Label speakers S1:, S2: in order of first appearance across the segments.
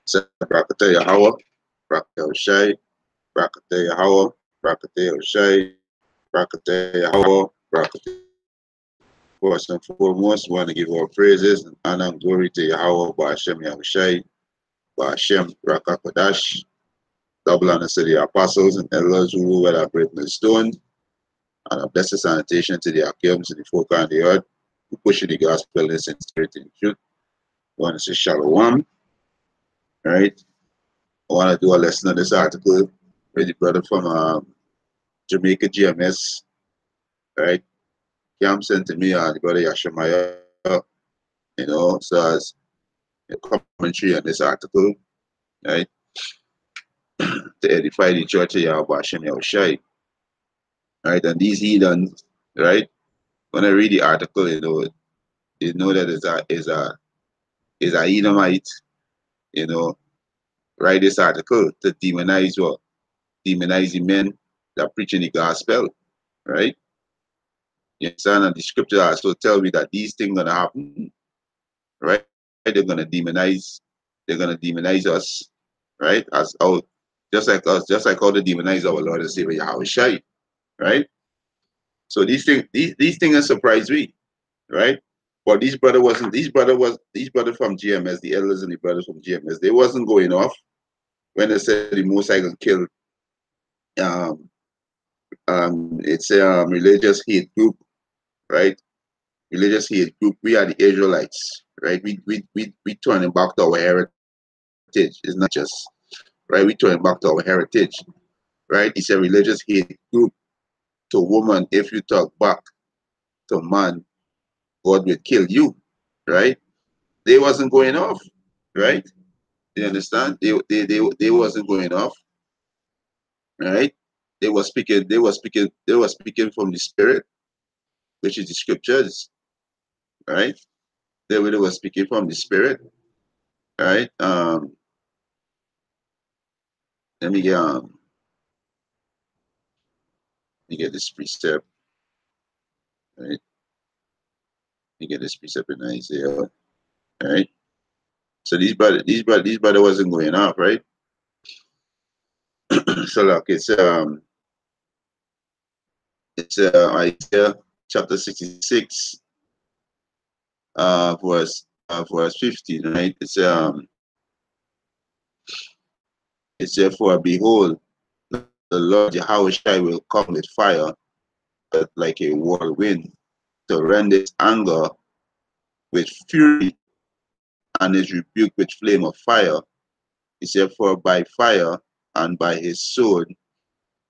S1: So Brakate Yahweh, Brakate Oshai, Brakate Yahweh, Brakate Oshai, Brakate Yahweh, Brakate. First and foremost, we want to give our praises and honor and glory to Yahweh, Ba'ashem Yahushai, Ba'ashem Rakakodash. Double honor to the apostles and elders who rule with our great stone, and a blessed sanitation to the Akim, to the folk on the earth, who push the gospel in sincerity and truth. We want to say Shalom, right? I want to do a lesson on this article with the brother from Jamaica GMS, right? Cam sent to me and the brother Yashimaya, so as a commentary on this article, right? To edify the church of Yahweh Hashem Yahushai, right? And these heathens, right? When I read the article, you know that is a Edomite, write this article to demonize what? Demonize the men that preaching the gospel, right? You understand? And the scripture also tell me that these things gonna happen, right? They're gonna demonize us, right? As our just like us, just like how they demonize our Lord and Savior Yahweh Shai, right? So these things surprise me, right? But these brother from GMS, the elders and the brothers from GMS, they wasn't going off when they said the Most High gonna kill it's a religious hate group, right? Religious hate group. We are the Israelites, right? We turning back to our heritage. It's not just right. We turning back to our heritage, right? It's a religious hate group. To woman, if you talk back to man, God will kill you, right? They wasn't going off, right? You understand? They wasn't going off, right? They were speaking from the spirit, which is the scriptures, right? They were speaking from the spirit, right? Let me get this precept, right? Let me get this precept in Isaiah, right? So these brother wasn't going off, right? So look, it's Isaiah chapter 66, verse 15, right? It's for behold, the Lord Yahushua will come with fire, like a whirlwind, to rend his anger with fury and his rebuke with flame of fire. He said, for by fire and by his sword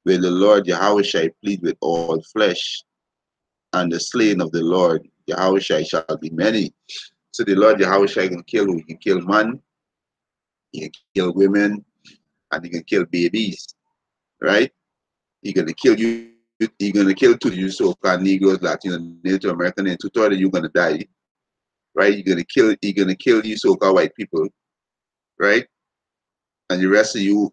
S1: will the Lord Yahushua plead with all flesh, and the slain of the Lord Yahushua shall be many. So the Lord Yahushua can kill who? He can kill man, he can kill women, and he can kill babies, right? He's gonna kill you. He's gonna kill two of you so-called Negroes, Latino, Native American, and two-thirds of you gonna die, right? He's gonna kill you so-called white people, right? And the rest of you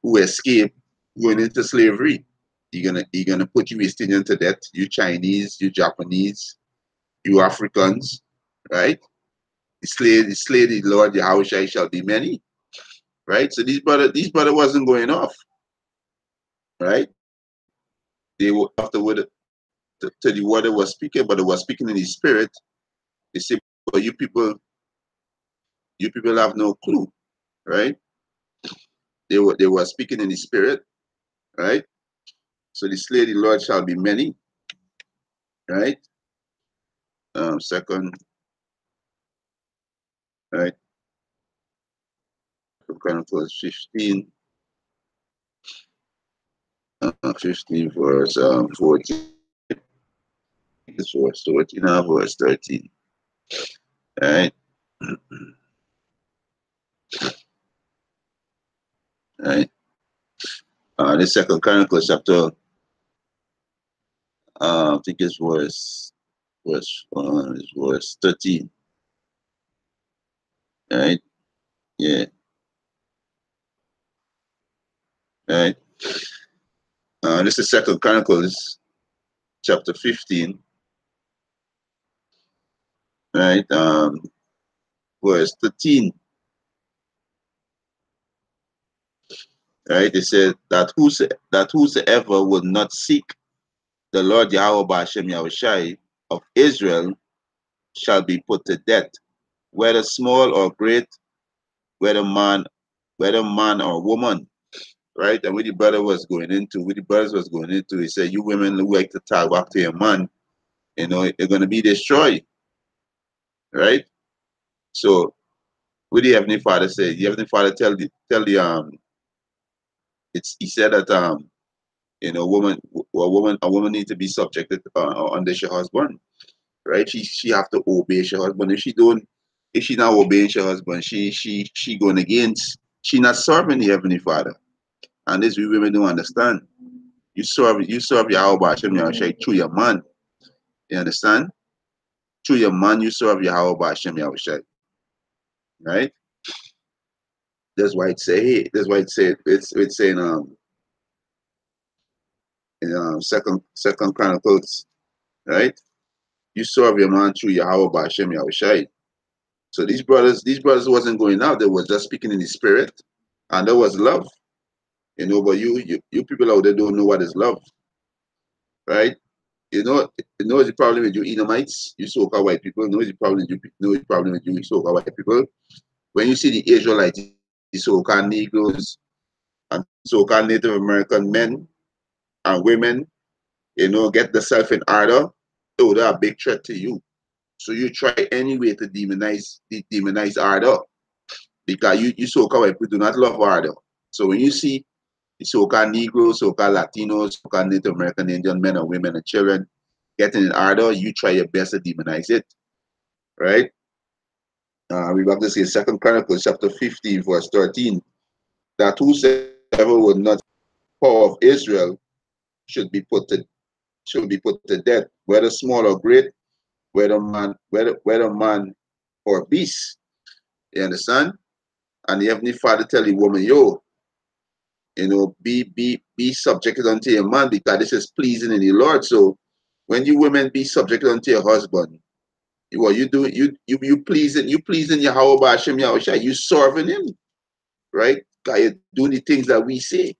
S1: who escape going into slavery, you're gonna put you East Indian to death, you Chinese, you Japanese, you Africans, right? The slay the Lord Yahushua shall be many, right? So these brother wasn't going off, right? They were after what to the word they was speaking, but they was speaking in the spirit. They say, but you people have no clue, right? They were speaking in the spirit, right? So the slay the Lord shall be many, right? Second, right? Chronicles 15, 15 verse 14. This verse 14 and verse 13. Right? Right? The second Chronicles chapter, I think it's verse 13. Right? Yeah. Right? This is second Chronicles chapter 15. Right? verse 13. Right? It said that whosoever will not seek the Lord Yahweh Ba'ashem Yahushai of Israel shall be put to death, whether small or great, whether man, or woman. Right? And what the brother was going into, he said, you women who like to talk back to your man, you're gonna be destroyed. Right? So what the Heavenly Father said, the Heavenly Father he said that a woman needs to be subjected under her husband, right? She have to obey her husband. If she not obeying her husband, she going against. She not serving the Heavenly Father, and this we women don't understand. You serve Yahweh Hashem Yahushai through your man. You understand? Through your man, you serve Yahweh Hashem Yahushai, right? That's why it say hey. That's why it's saying in second Chronicles, right? You serve your man through Yahweh Hashem Yahushai. So these brothers wasn't going out. They was just speaking in the spirit, and there was love, But you people out there don't know what is love, right? The problem with you Edomites, you so-called white people. Know the problem with you so-called white people. When you see the Israelites, the so-called Negroes, and so-called Native American men and women, get themselves in order, they're a big threat to you. So you try anyway to demonize order. Because you so-called white people do not love order. So when you see the so-called Negroes, so-called Latinos, so-called Native American Indian men and women and children getting in order, you try your best to demonize it, right? We have to say Second Chronicles chapter 15, verse 13, that whosoever would not power of Israel should be put to death, whether small or great, whether man or beast. You understand? And the Heavenly Father tell the woman, be subjected unto your man, because this is pleasing in the Lord. So when you women be subjected unto your husband, what you do, you pleasing Yahweh Hashem Yahushua, you serving him, right? Because you're doing the things that we say.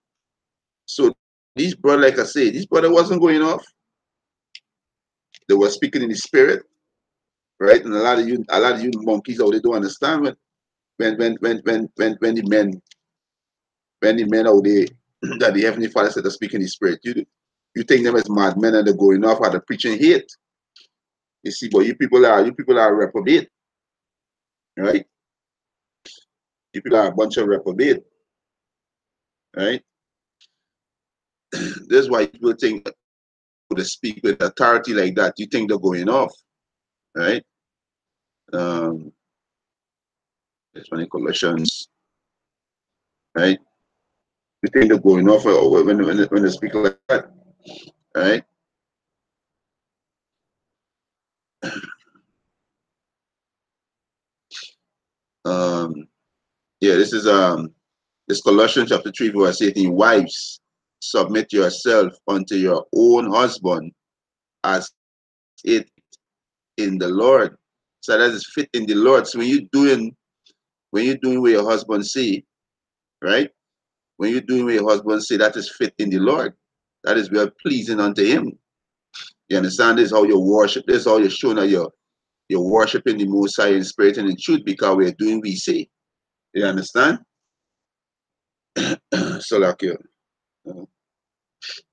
S1: So these brother, like I say, this brother wasn't going off. They were speaking in the spirit, right? And a lot of you monkeys out there don't understand when the men out there that the Heavenly Father said to speak in the spirit. You think them as madmen and they're going off and they're preaching hate. You see, but you people are reprobate, right? You people are a bunch of reprobate, right? That's why people think to speak with authority like that, you think they're going off, right? It's funny Colossians, right? You think they're going off when they speak like that, right? Yeah, this Colossians chapter 3, verse 18. Wives, submit yourself unto your own husband as it in the Lord. So that is fit in the Lord. So when you're doing what your husband say, right? When you're doing what your husband say, that is fit in the Lord. That is well pleasing unto him. You understand? This is how you worship. This is how you're showing that you're worshiping the Most High in spirit and in truth, because we're doing what we say. You understand? So like you,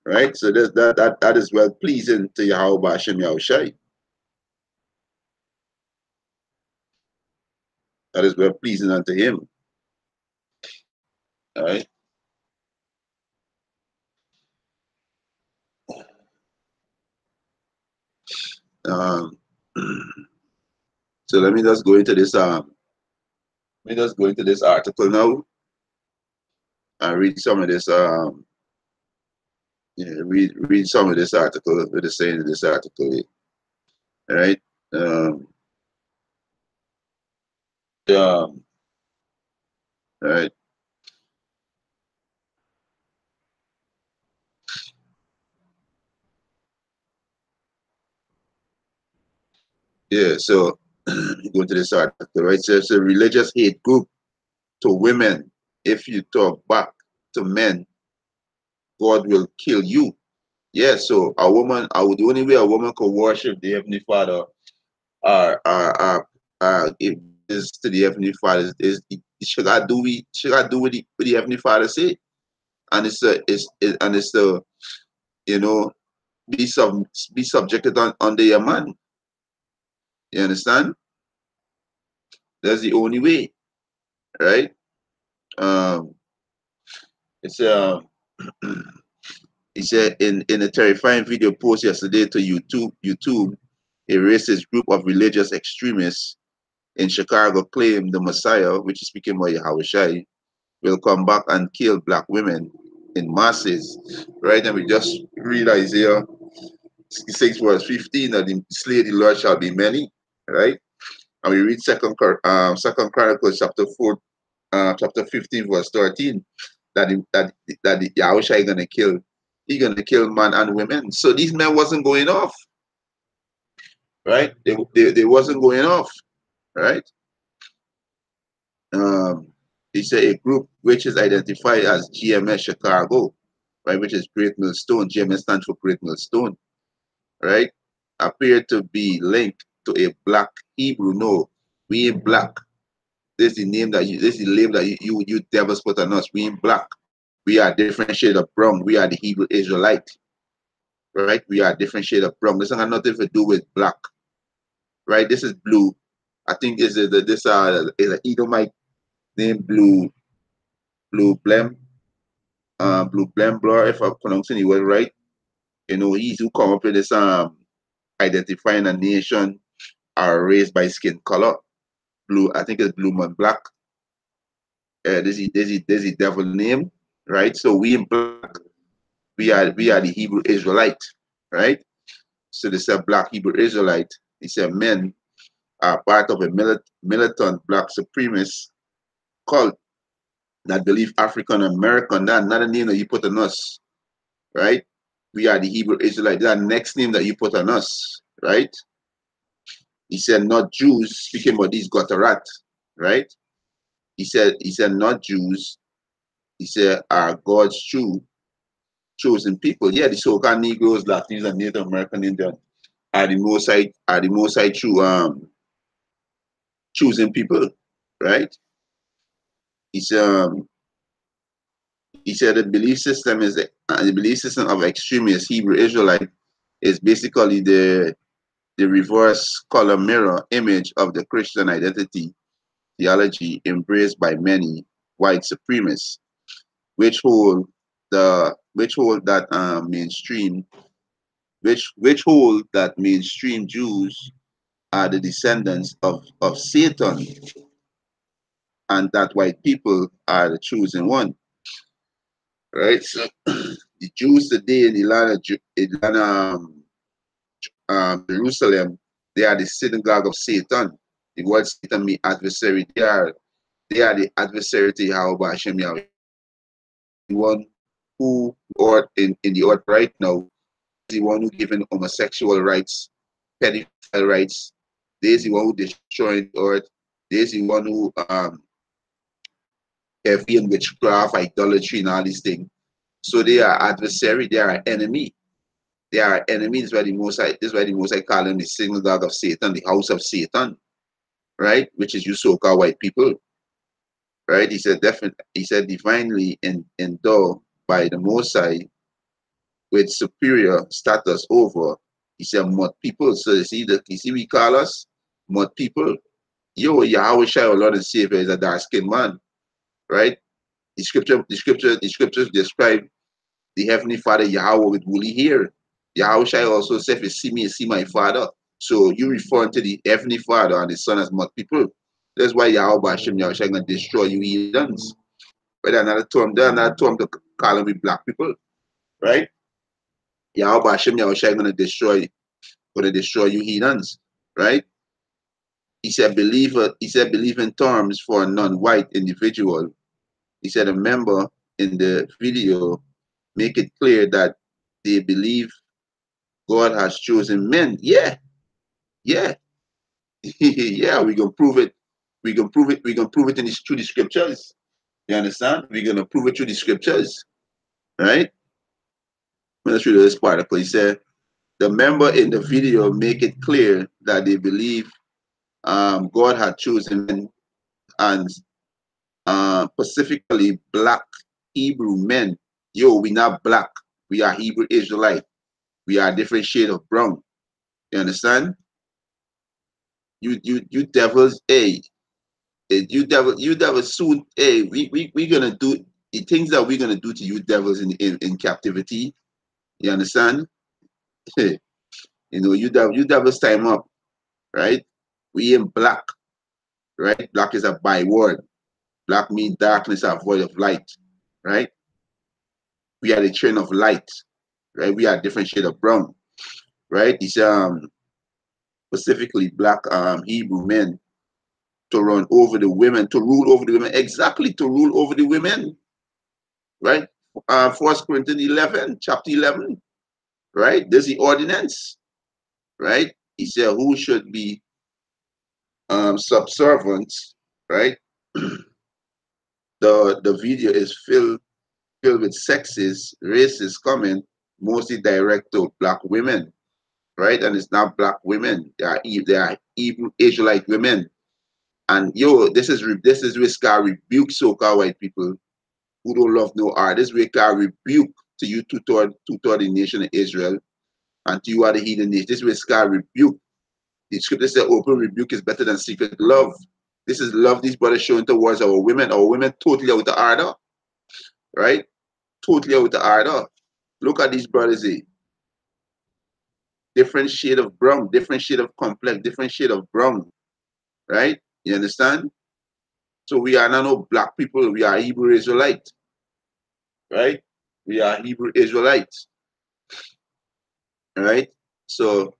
S1: right? So that is well pleasing to Yahweh Hashem Yahushai. That is well pleasing unto him. All right. Um, so let me just go into this. Article now and read some of this. Read some of this article. What is saying in this article. All right. Um, all right. Yeah. So You go to this article, right? So it's a religious hate group to women. If you talk back to men, God will kill you. Yeah, so a woman, the only way a woman could worship the Heavenly Father if is to the Heavenly Father is she gotta do what the Heavenly Father say. And it's the you know be subjected under your man. You understand? That's the only way, right? Um it's he said in a terrifying video post yesterday to YouTube, a racist group of religious extremists in Chicago claimed the Messiah, which is speaking about Yahweh, will come back and kill black women in masses. Right? And we just read Isaiah 66 verse 15 that the slay of the Lord shall be many. Right? And we read Second Chronicles chapter 15 verse 13 that the Yahweh gonna kill. He gonna kill man and women. So these men wasn't going off, right? They wasn't going off, right? Um, he said a group which is identified as GMS Chicago, right, which is Great Millstone. GMS stands for Great Millstone, right? Appeared to be linked to a black Hebrew. No, we ain't black. This is the name that you devils put on us. We ain't black. We are different shade of brown. We are the Hebrew Israelite, right? We are different shade of brown. This has nothing to do with black, right? This is blue. I think this is an Edomite named Blue Blembler, if I'm pronouncing it well right. You know, he's who come up with this identifying a nation or race by skin color. Blue, I think it's blue man black. There's a devil name, right? So we in black, we are the Hebrew Israelite, right? So they said black Hebrew Israelite. He said men are part of a militant black supremacist cult that believe African American. That's not a name that you put on us, right? We are the Hebrew Israelite. That next name that you put on us, right? He said not Jews, speaking about these Gotarat, right? He said not Jews. He said are God's chosen people. Yeah, the so-called Negroes, Latinos, and Native American Indians are the most high true chosen people, right? He said he said the belief system of extremist Hebrew Israelite is basically the reverse color mirror image of the Christian identity theology embraced by many white supremacists, which hold that mainstream Jews are the descendants of Satan, and that white people are the chosen one. Right? So the Jews today in the land of Jerusalem, they are the synagogue of Satan. The word Satan means adversary. They are the adversary to Yahweh Hashem Yahweh. The one who or in the earth right now, the one who given homosexual rights, pedophile rights. There's the one who destroying the earth. There's the one who heavy in witchcraft, idolatry, and all these things. So they are adversary, they are enemy. They are enemies. This is why the Most High call them the synagogue of Satan, the house of Satan, right? Which is you so-called white people, right? He said divinely endowed by the Most High with superior status over. He said mud people. So you see we call us mud people. Yahweh Shai, our Lord and Savior, is a dark skinned man, right? The scriptures describe the Heavenly Father Yahweh with woolly hair. Yahweh Shai also said, if you see me, you see my Father. So you referring to the Heavenly Father and the Son as mud people. That's why Yahweh Hashem Yahweh Shai gonna destroy you heathens. But another term to call them with black people, right? Yahweh Hashem Yahweh Shai gonna destroy you heathens, right? He said believe in terms for a non-white individual. He said a member in the video make it clear that they believe God has chosen men. Yeah, yeah. Yeah, we can prove it. We can prove it. We can prove it through the scriptures. You understand? We're gonna prove it through the scriptures, right? Let's read this particle. He said, the member in the video make it clear that they believe God had chosen men and specifically black Hebrew men. Yo, we not black. We are Hebrew Israelite. We are a different shade of brown. You understand? You devils, hey, you devils soon, hey, we gonna do the things that we're gonna do to you devils in captivity. You understand? You know, you devils time up, right? We in black, right? Black is a byword. Black means darkness are void of light, right? We are the train of light, right? We are a different shade of brown, right? It's specifically black Hebrew men to run over the women, to rule over the women, exactly to rule over the women, right? 1 Corinthians 11, chapter 11, right? There's the ordinance, right? He said, who should be subservient, right? The video is filled with sexist, racist comment, mostly direct to black women, right? And it's not black women; they are Hebrew Israelite women. And yo, this is where God rebuke so-called white people who don't love no art. This is where God rebuke to you two-third the nation of Israel and to you are the heathen nation. This is where God rebuke. The scripture said open rebuke is better than secret love. This is love these brothers showing towards our women. Our women totally out of order, right? Totally out of order. Look at these brothers here. Different shade of brown, different shade of complex, different shade of brown, right? You understand? So we are not no black people. We are Hebrew Israelites, right? We are Hebrew Israelites, right? So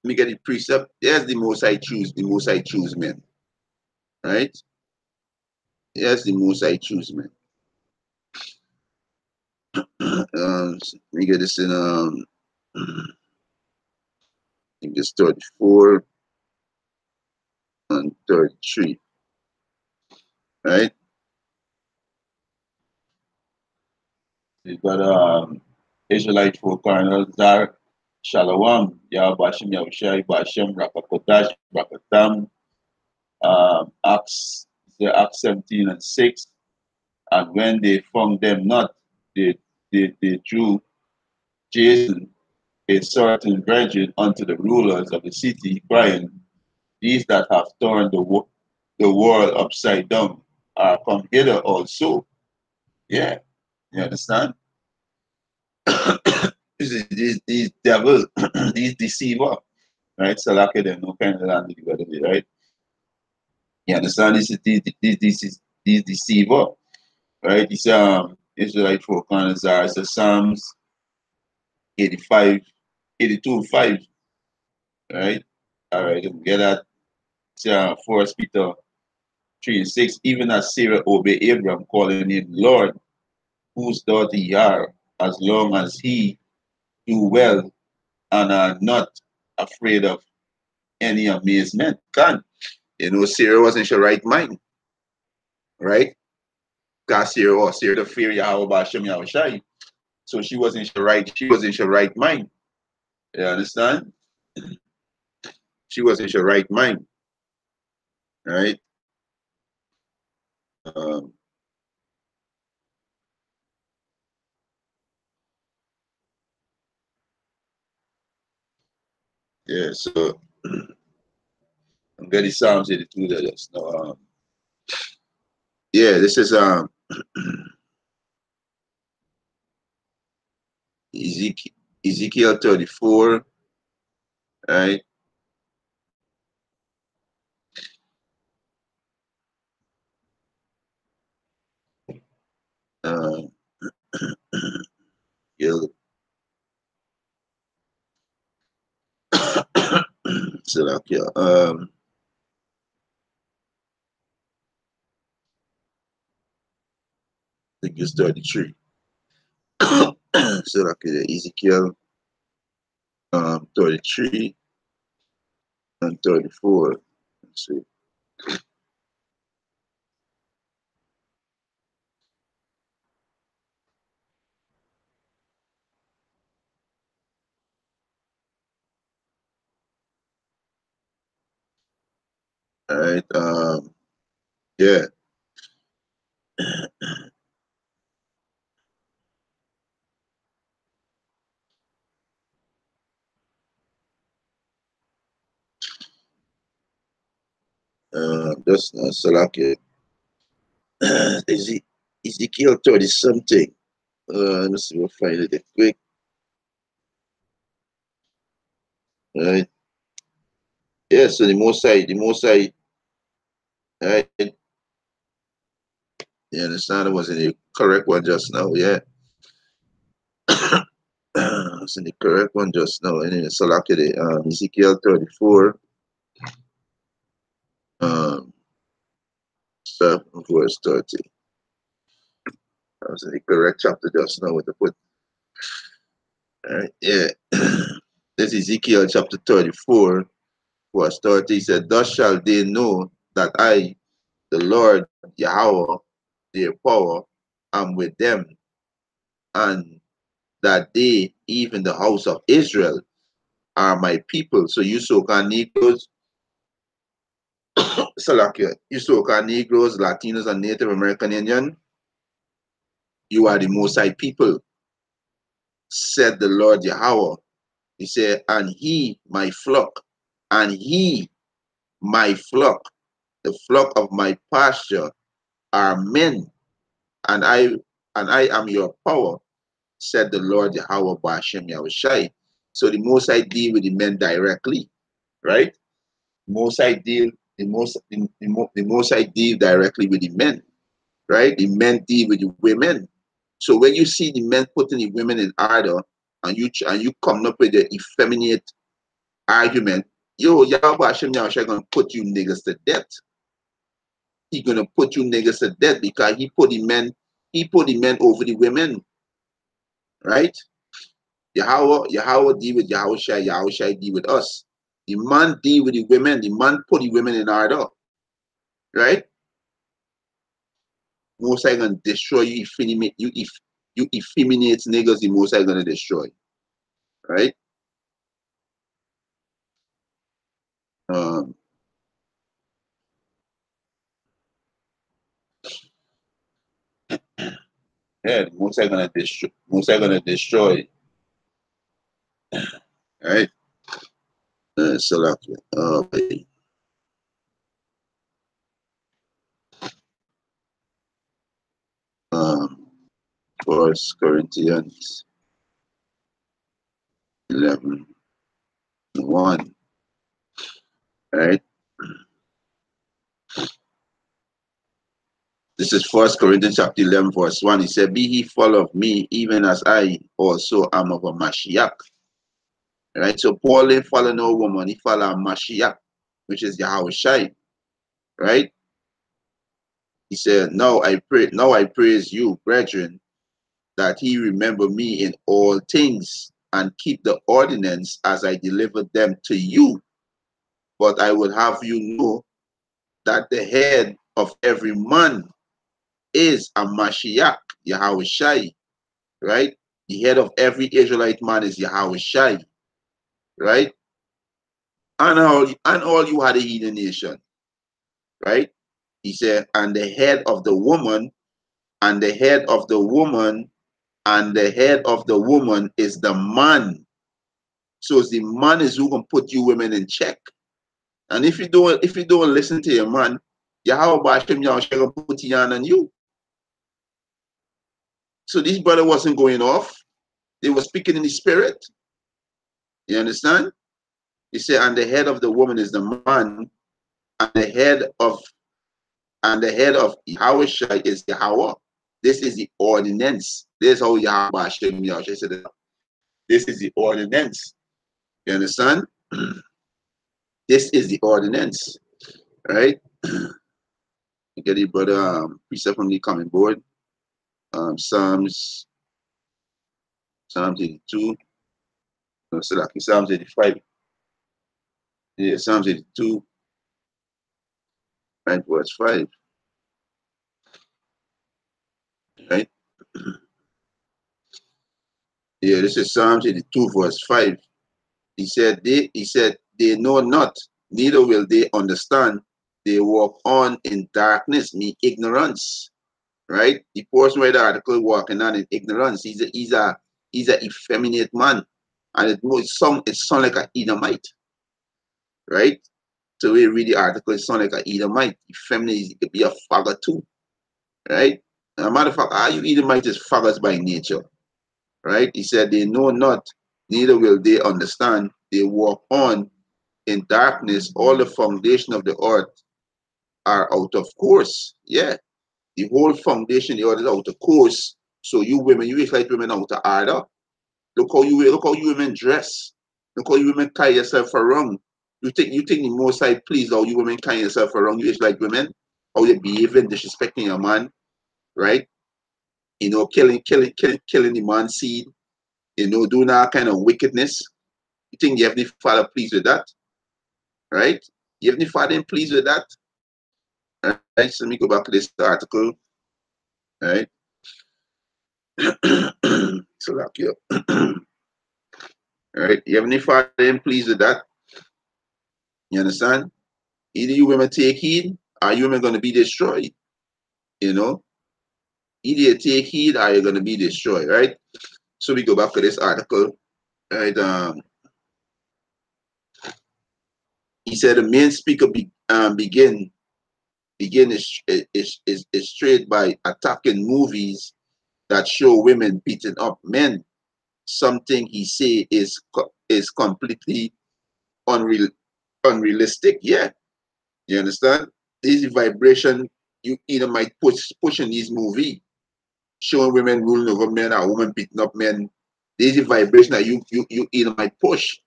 S1: let me get the precept. Yes, the most I choose, the most I choose men, right? Yes, the most I choose men. Let me get this in I think it's 34 and 33, right? You got Israelite folk Colonel Zar Shalom, Yahbashim Yahushai, Bashem, Rakakodash, Rakatam, Acts 17 and 6. And when they found them not, they drew Jason, a certain brethren, unto the rulers of the city, crying, these that have turned the world upside down are come hither also. Yeah, you understand? These devils, these deceiver, right? So like them no kind of land together, right? You understand? These deceiver, right? It's Israelite folk on the Psalms 85, 82, 5, right? All right, get that. It's 1 Peter 3 and 6. Even as Sarah obeyed Abraham, calling him Lord, whose daughter ye are, as long as he do well and are not afraid of any amazement. Can you know Sarah was in her right mind, right? Because Sarah the fear Yahweh Bashem Yahushai. So she was in her right mind. You understand? She was in her right mind, right? Um, yeah, so I'm getting Psalms 82 that is no yeah, this is Ezekiel 34, right? Uh, yeah, so like, yeah, I think it's 33. So like Ezekiel 33 and 34. see. All right. Yeah. Just select it. Ezekiel 30 something. Let me see. We'll find it quick. All right. Yeah. So the most I. All right. You understand? It wasn't the correct one just now. Yeah. It's in the correct one just now. Anyway, select it. Ezekiel 34. 7 verse 30. That was in the correct chapter just now with the put. All right, yeah. This is Ezekiel chapter 34, verse 30. He said, thus shall they know that I, the Lord Yahweh, their power, am with them, and that they, even the house of Israel, are my people. So you so-called Negroes, Salakia, you so-called Negroes, Latinos, and Native American Indian, you are the Most High people, said the Lord Yahweh. He said, and he, my flock, and he, my flock, the flock of my pasture, are men, and I am your power, said the Lord Yahweh Bashem Yahushai. So the Most I deal with the men directly, right? Most I deal the most I deal directly with the men, right? The men deal with the women. So when you see the men putting the women in order, and you come up with the effeminate argument, yo, Yahweh Hashem Yahushua gonna put you niggas to death. He gonna put you niggas to death because he put the men over the women, right? Yahweh deal with Yahushua, Yahushua deal with us. The man deal with the women, the man put the women in order, right? Most I gonna destroy you, you effeminate niggas, the most I gonna destroy, right? Um, yeah, the most I gonna destroy, right? Salaki. Um, First Corinthians 11:1, right? This is First Corinthians chapter 11, verse 1. He said, be ye full of me, even as I also am of a Mashiach. Right? So Paul didn't follow no woman, he followed a Mashiach, which is Yahweh Shai. Right? He said, now I praise you, brethren, that he remember me in all things and keep the ordinance as I delivered them to you. But I would have you know that the head of every man is a Mashiach, Yahweh Shai, right? The head of every Israelite man is Yahweh Shai, right? And all you had a heathen nation, right? He said, and the head of the woman, and the head of the woman, and the head of the woman is the man. So it's the man is who can put you women in check. And if you don't listen to your man, Yahweh Bashem Yahweh gonna put on you. So this brother wasn't going off. They were speaking in the spirit. You understand? He said, and the head of the woman is the man, and the head of Yahweh is Yahweh. This is the ordinance. This is how Yahweh Hashem Yahweh said. This is the ordinance. You understand? This is the ordinance, right? You get it, brother. Precept from the coming board. Psalms 82. No, so like Psalms 85. Yeah, Psalms 82. Right, verse 5. Right? Yeah, this is Psalm 82, verse 5. He said, they know not, neither will they understand. They walk on in darkness, mean ignorance. Right? The person where the article walking on in ignorance, he's a effeminate man. And it sound like an Edomite. Right? So we read the article, it sound like an Edomite. Effeminate, it could be a faggot too. Right? As a matter of fact, all you Edomites is faggots by nature. Right? He said, they know not, neither will they understand. They walk on in darkness. All the foundation of the earth are out of course. Yeah, the whole foundation of the earth is out of course. So you women, you like women out of order. Look how you women dress. Look how you women carry yourself around. You think the most I please how you women carry yourself around. You is like women, how you behaving, disrespecting your man, right? You know, killing the man's seed, you know, doing all kind of wickedness. You think the Heavenly Father pleased with that? Right? The Heavenly Father ain't pleased with that. Right? So let me go back to this article. Right? So lock you up. Right? The Heavenly Father ain't pleased with that. You understand? Either you women take heed or you women gonna be destroyed. You know? Either you take heed or you're gonna be destroyed, right? So we go back to this article. Right? He said the main speaker begin is straight by attacking movies that show women beating up men. Something he say is completely unrealistic. Yeah, you understand? This vibration you either might push in this movie, showing women ruling over men or women beating up men. This is vibration that you either might push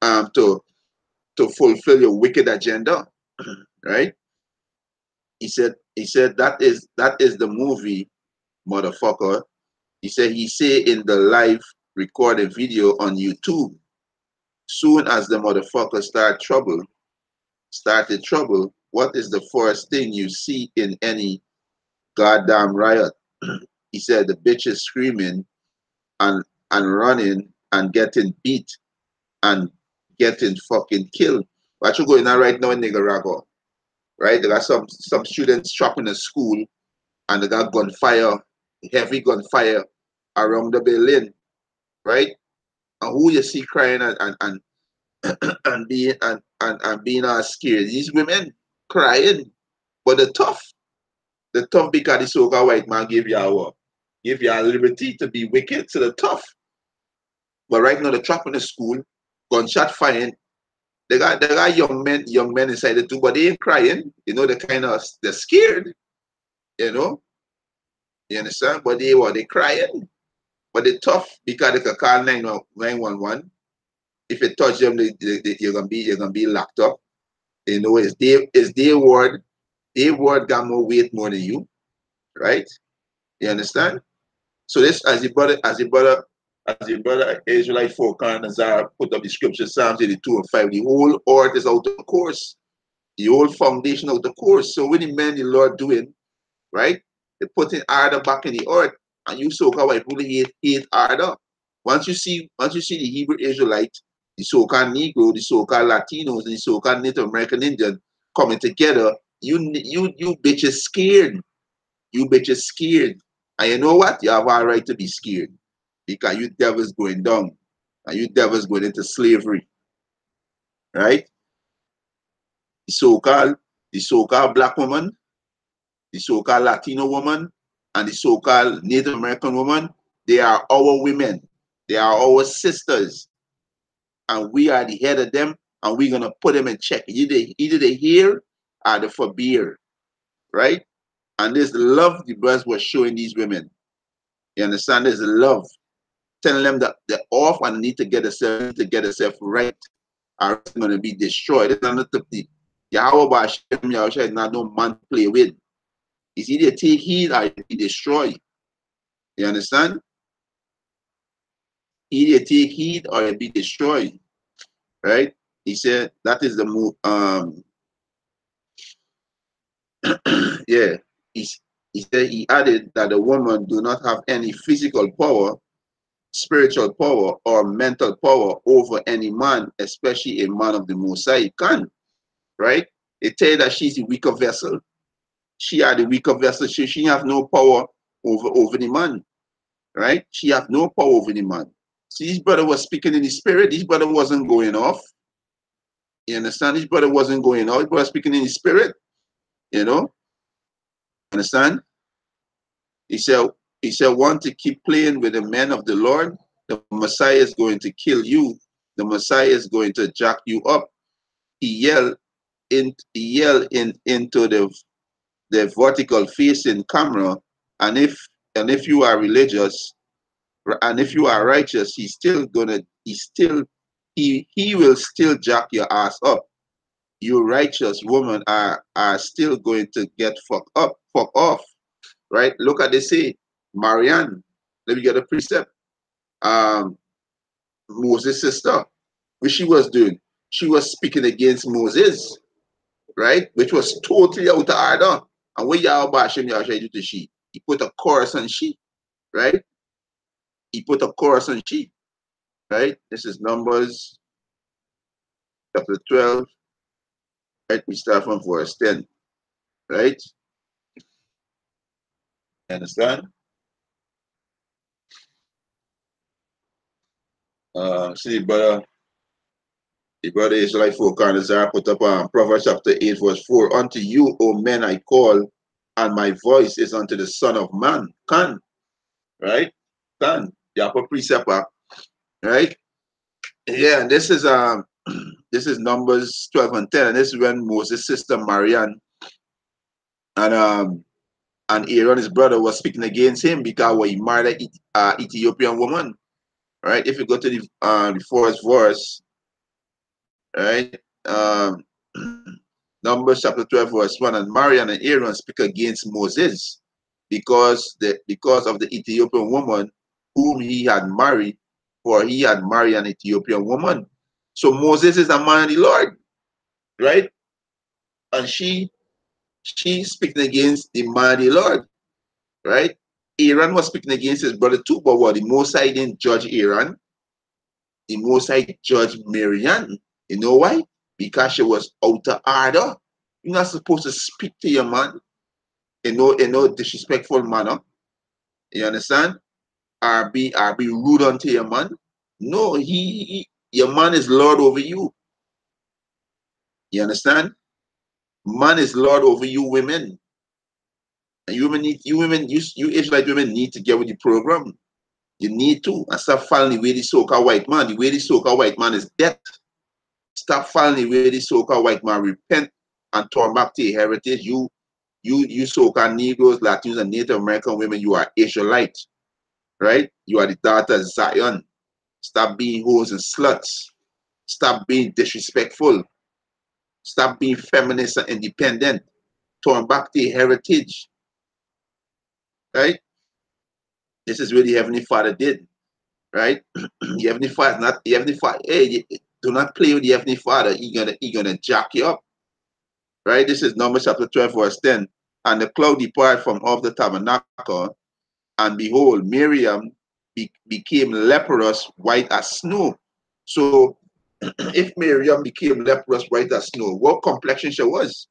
S1: to fulfill your wicked agenda, right? He said that is the movie, motherfucker. He say in the live recorded video on YouTube. Soon as the motherfucker started trouble, what is the first thing you see in any goddamn riot? He said the bitches screaming and running and getting beat and getting fucking killed. What you going on right now in Nicaragua? Right? They got some students trapped in a school and they got gunfire, heavy gunfire around the building, right? And who you see crying and being all scared? These women crying. But the tough because the so-called white man give you a liberty to be wicked to the tough. But right now, the trap in the school, gunshot firing. They got young men inside it too, but they ain't crying. You know, they're scared. You know, you understand? But they crying. But they tough because they can call 911. If you touch them, you're gonna be locked up. You know, it's their word. Their word got more weight more than you, right? You understand? So this, as the brother Israelite folk and Nazar put up the scripture, Psalms 82 and 5, the whole earth is out of course. The whole foundation out of course. So when the men the Lord doing, right? They putting order back in the earth. And you so-called white people hate order. Once you see the Hebrew Israelite, the so-called Negro, the so-called Latinos, and the so-called Native American Indian coming together, you bitches scared. You bitches scared. And you know what? You have a right to be scared. Because you devils going down. And you devils going into slavery. Right? The so-called black woman, the so-called Latino woman, and the so-called Native American woman, they are our women. They are our sisters. And we are the head of them, and we're gonna put them in check. Either they hear or they forbear. Right? And there's the love the brothers were showing these women. You understand? There's the love. Telling them that they're off and need to get themselves right. Or it's gonna be destroyed. It's not the Yahweh Hashem Yahweh is not no man to play with. It's either take heed or be destroyed. You understand? Either take heed or be destroyed. Right? He said that is the move. Yeah, he, he said he added that the woman do not have any physical power, spiritual power, or mental power over any man, especially a man of the Most High. Can, right? It tell you that she's the weaker vessel. She are the weaker vessel. She have no power over the man, right? She have no power over the man. See, his brother was speaking in the spirit. His brother wasn't going off. You understand? His brother wasn't going off. His brother was speaking in the spirit. You know, understand? He said, want to keep playing with the men of the Lord? The Messiah is going to kill you. The Messiah is going to jack you up. He yelled into the vertical facing camera. And if you are religious, and if you are righteous, he will still jack your ass up. You righteous woman are still going to get fuck off. Right? Look at this say, Marianne. Let me get a precept. Um, Moses' sister, which she was doing. She was speaking against Moses, right? Which was totally out of order. And when y'all bash him, y'all try to do to she. He put a chorus on she, right? He put a chorus on she, right? This is Numbers chapter 12, right? We start from verse 10, right? You understand? See, brother. The brother Israelite folk on Isaiah put up on Proverbs chapter 8, verse 4. Unto you, O men, I call, and my voice is unto the Son of Man. Can, right? Can. The upper precept, right? Yeah, and this is this is Numbers 12 and 10. And this is when Moses' sister Marianne and Aaron, his brother, was speaking against him because he married an Ethiopian woman. Right? If you go to the first verse, right? Numbers chapter 12, verse 1, and Marian and Aaron speak against Moses because of the Ethiopian woman whom he had married, for he had married an Ethiopian woman. So Moses is a man of the Lord, right? And she speaking against the man of the Lord, right? Aaron was speaking against his brother too, but what? The Most High didn't judge Aaron. The Most High judged Marian. You know why? Because she was out of order. You're not supposed to speak to your man in no disrespectful manner. You understand? Or be rude unto your man. No, your man is Lord over you. You understand? Man is Lord over you women. And you Israelite women need to get with the program. You need to and stop following the way the so-called white man. The way the so-called white man is death. Stop following the way the so-called white man. Repent and turn back to your heritage. You so-called Negroes, Latinos, and Native American women, you are Israelites, right? You are the daughter of Zion. Stop being hoes and sluts. Stop being disrespectful. Stop being feminist and independent. Turn back to your heritage, right? This is what the Heavenly Father did, right? The Heavenly Father is not the Heavenly Father. Hey, do not play with the Heavenly Father. He gonna jack you up, right? This is Numbers chapter 12, verse 10. And the cloud departed from off the tabernacle, and behold, Miriam became leprous, white as snow. So, if Miriam became leprous, white as snow, what complexion she was?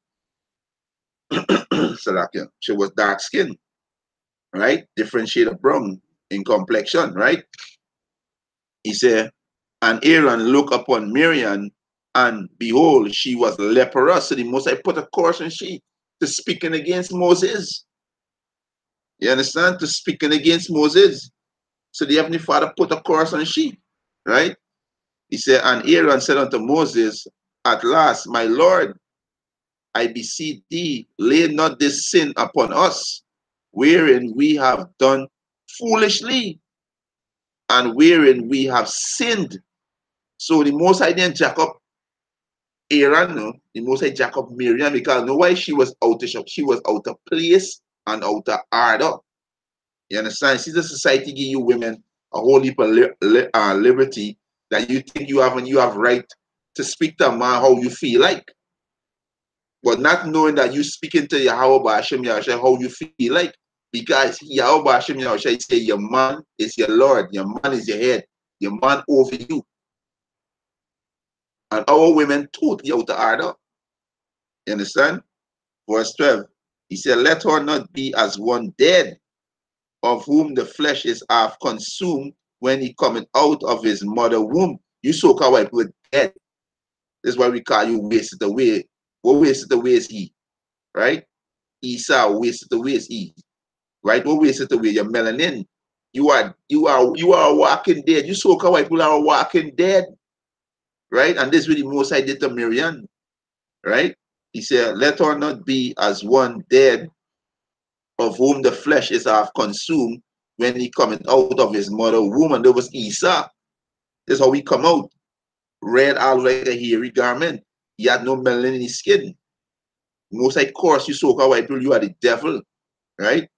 S1: Salakia. She was dark skinned, right? Different shade of brown in complexion, right? He said, and Aaron looked upon Miriam, and behold, she was leprous. So the Most High put a curse on she to speaking against Moses. You understand? To speaking against Moses. So the Heavenly Father put a curse on she, right? He said, and Aaron said unto Moses, at last, my Lord, I beseech thee, lay not this sin upon us, wherein we have done foolishly, and wherein we have sinned. So the Most High didn't jack up Aaron, no? The Most High jack up Miriam because no why she was out of place and out of order. You understand? See, the society give you women a whole heap of liberty that you think you have, and you have right to speak to a man how you feel like. But not knowing that you speaking to Yahweh Ba'ashem Yahushua how you feel like. Because Yahweh Ba'ashem Yahushua say your man is your Lord, your man is your head, your man over you. And our women totally out of order. You understand? Verse 12. He said, let her not be as one dead, of whom the flesh is half consumed when he cometh out of his mother womb. You so-called white people dead. This is why we call you wasted away. What wasted away is he? Right? Esau wasted away is he. Right? What wasted away? Your melanin. You are walking dead. You so-called white people are walking dead. Right? And this is what the Most High did to Miriam. Right? He said, let her not be as one dead, of whom the flesh is half consumed when he cometh out of his mother womb. And there was Esau. This is how we come out. Red all like a hairy garment. He had no melanin in his skin. Most High course, you so-called white people, you are the devil. Right?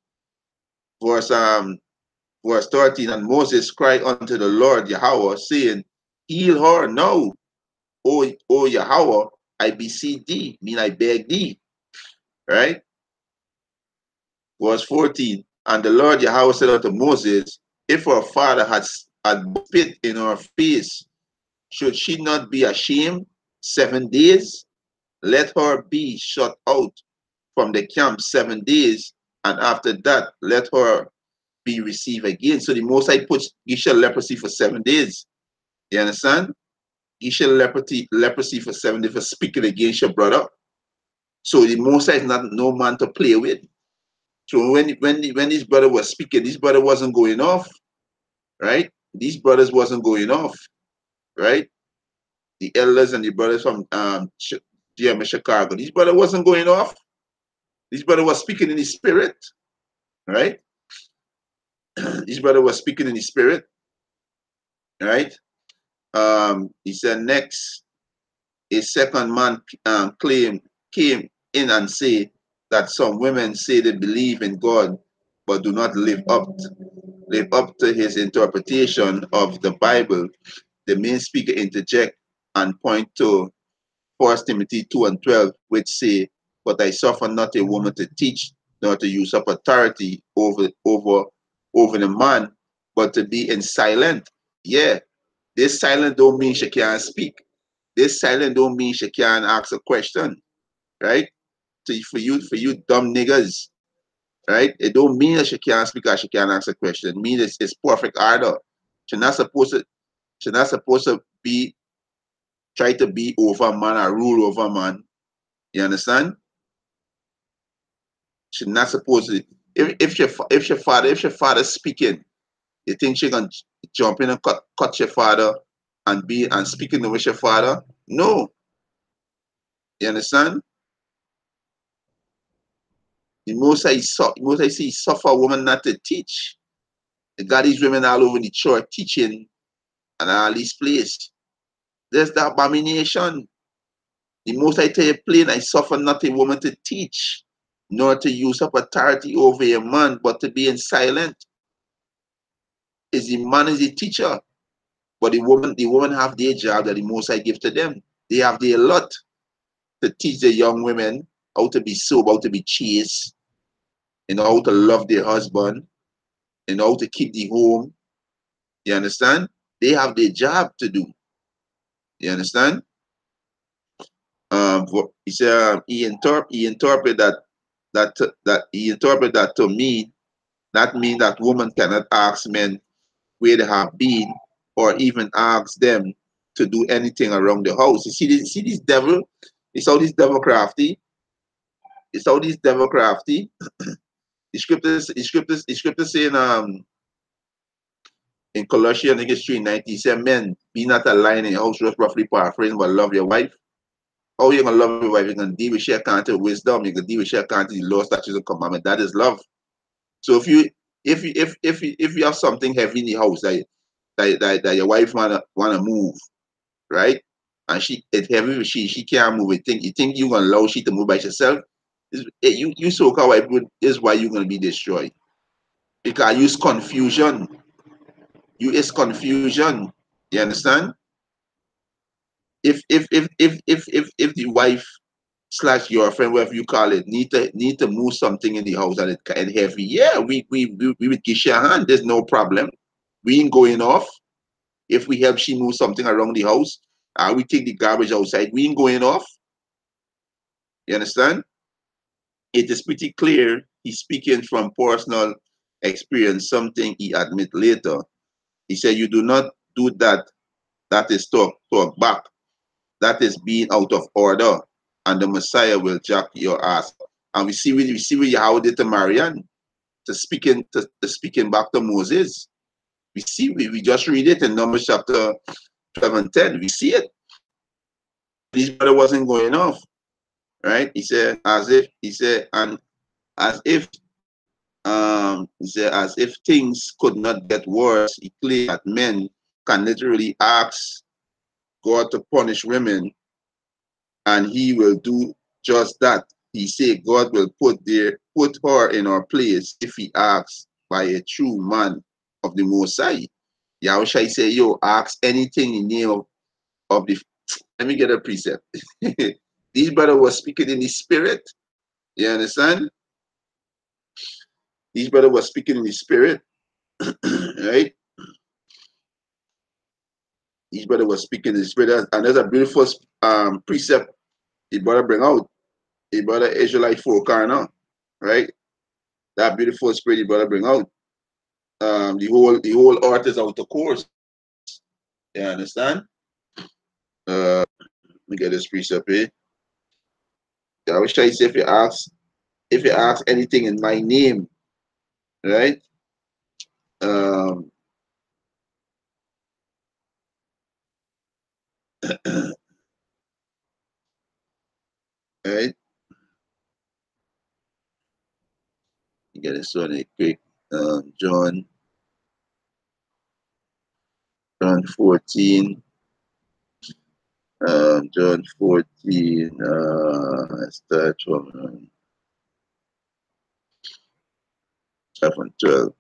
S1: Verse 13, and Moses cried unto the Lord Yahweh, saying, heal her now, O Yahweh, I beseech thee, mean I beg thee. Right? Verse 14, and the Lord Yahweh said unto Moses, if her father had spit in her face, should she not be ashamed 7 days? Let her be shut out from the camp 7 days, and after that let her be received again. So the Most High puts Gisha leprosy for 7 days. You understand? Gisha leprosy for 7 days for speaking against your brother. So the Most High is not no man to play with. So when his brother was speaking, this brother wasn't going off, right? These brothers wasn't going off, right? The elders and the brothers from GMS Chicago, these brother wasn't going off. This brother was speaking in his spirit, right? This brother was speaking in his spirit, right? He said next, a second man came in and said that some women say they believe in God, but do not live up to his interpretation of the Bible. The main speaker interject and point to 1 Timothy 2 and 12, which say, but I suffer not a woman to teach, nor to use up authority over the man, but to be in silent. Yeah, this silent don't mean she can't speak. This silent don't mean she can't ask a question, right? So for you dumb niggas, right? It don't mean that she can't speak or she can't ask a question. It means it's perfect order. She's not supposed to be try to be over a man or rule over a man. You understand? She's not supposed to. If your father speaking, you think she gonna jump in and cut your father and speaking with your father? No. You understand? The Most I see suffer a woman not to teach. They got these women all over the church teaching and all these places. There's the abomination. The Most I tell you plain, I suffer not a woman to teach, nor to use up authority over a man, but to be in silent. Is the man is the teacher, but the woman have their job that the Most I give to them. They have their lot to teach the young women how to be sober, how to be chaste, how to love their husband, how to keep the home. You understand? They have their job to do. You understand? He said he interpret that to me. That means that woman cannot ask men where they have been, or even ask them to do anything around the house. You see this devil? It's how this devil crafty. It's how this devil crafty. The scriptures saying in Colossians, I think it's 3:19, it said, men, be not a lion in your house, just roughly paraphrasing, but love your wife. How you gonna love your wife? You're gonna deal with share account of wisdom, you're gonna deal with share account of the law, statutes, and commandment. That is love. So if you have something heavy in the house that your wife wanna move, right? And it's heavy, she can't move it. You think you're gonna allow she to move by herself? You so-called wife is why you're gonna be destroyed. Because you use confusion. You is confusion. You understand? If the wife slash your friend, whatever you call it, need to move something in the house and it's heavy. Yeah, we would kiss your hand. There's no problem. We ain't going off. If we help she move something around the house, we take the garbage outside. We ain't going off. You understand? It is pretty clear he's speaking from personal experience, something he admit later. He said, you do not do that. That is talk back. That is being out of order. And the Messiah will jack your ass. And we see how did to Marianne to speaking back to Moses. We just read it in Numbers chapter 12 and 10. We see it. This brother wasn't going off. Right? He said, and as if he said, as if things could not get worse, he claimed that men can literally ask God to punish women, and he will do just that. He said God will put her in her place if he asks by a true man of the Most High. Yahushua say, yo, ask anything in the name of the. Let me get a precept. This brother was speaking in the spirit. You understand? This brother was speaking in the spirit, right? His brother was speaking in the spirit, and there's a beautiful precept the brother bring out. The brother Israelite folk now, right? That beautiful spirit the brother bring out. The whole art is out of course. You understand? Let me get this precept here. I wish I say if you ask anything in my name, right? Um, right? You get this one quick. John 14. John 14. Start from 12.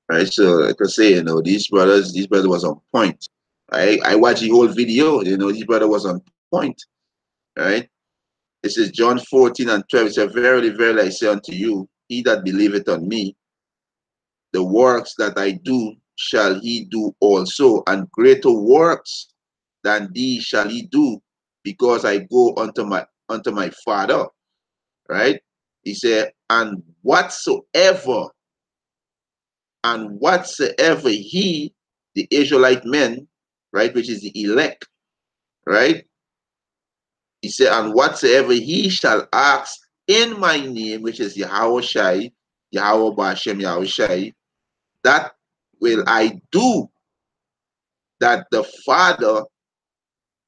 S1: Right, so like I say, these brothers was on point. I watched the whole video, these brother was on point, right? This is John 14 and 12. It says, verily, verily, I say unto you, he that believeth on me, the works that I do shall he do also, and greater works than these shall he do, because I go unto my Father, right? He said, and whatsoever he, the Israelite men, right, which is the elect, right? He said, and whatsoever he shall ask in my name, which is Yahweh Shai, Yahweh Bashem, Yahweh Shai, that will I do, that the Father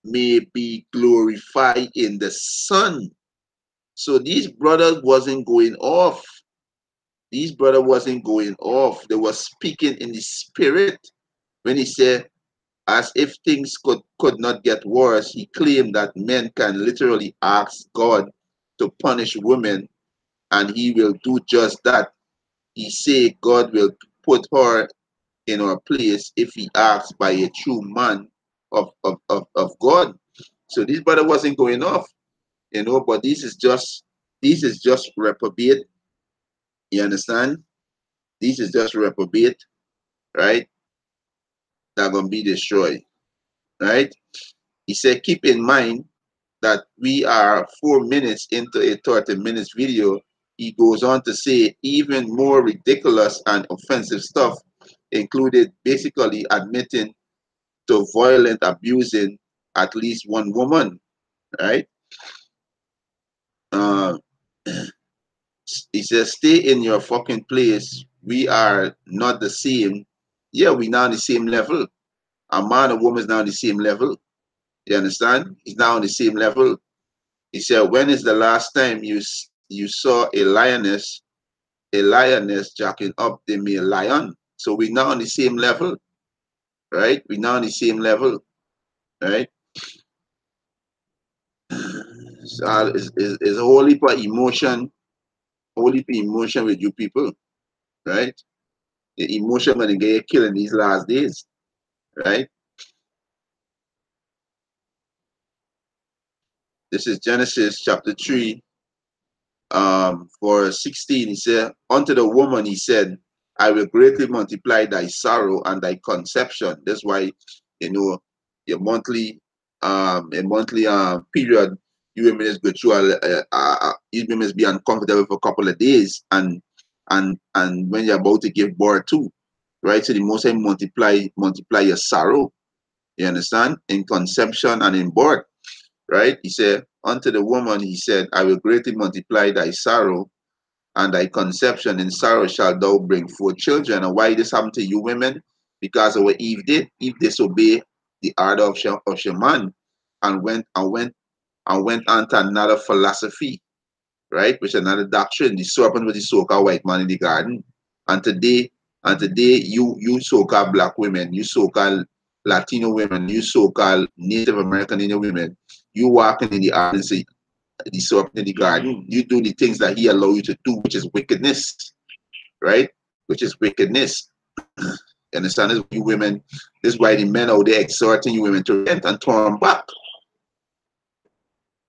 S1: may be glorified in the Son. So these brothers wasn't going off. These brothers wasn't going off. They were speaking in the spirit. When he said, as if things could not get worse, he claimed that men can literally ask God to punish women, and he will do just that. He said God will put her in her place if he asks by a true man of God. So this brother wasn't going off, but this is just reprobate. You understand? This is just reprobate, right? They're gonna be destroyed, right? He said, keep in mind that we are 4 minutes into a 30 minutes video. He goes on to say even more ridiculous and offensive stuff, included basically admitting to violent abusing at least one woman, right? Uh, he says, stay in your fucking place. We are not the same. Yeah, we now on the same level. A man and woman is now on the same level. You understand? He's now on the same level. He said, when is the last time you saw a lioness jacking up the male lion? So we're now on the same level, right? We're now on the same level, right? So it's a whole heap of emotion, with you people, right? The emotion gonna get killed in these last days, right? This is Genesis chapter 3, verse 16. He said, unto the woman, he said, I will greatly multiply thy sorrow and thy conception. That's why, you know, your monthly, a monthly period, you women is go through you women be uncomfortable for a couple of days, and when you're about to give birth too, right? So the Most High multiply your sorrow. You understand? In conception and in birth, right? He said, unto the woman, he said, I will greatly multiply thy sorrow and thy conception. In sorrow shalt thou bring forth children. And why this happened to you women? Because of what Eve did. Eve disobeyed the order of Shaman and went on to another philosophy, right? Which is another doctrine. The serpent was the so-called white man in the garden. And today, you so-called black women, you so-called Latino women, you so-called Native American Indian women, you walking in the garden, say, the serpent in the garden, you do the things that he allow you to do, which is wickedness, right? Which is wickedness. You understand? This you women, this is why the men out there exhorting you women to repent and turn back.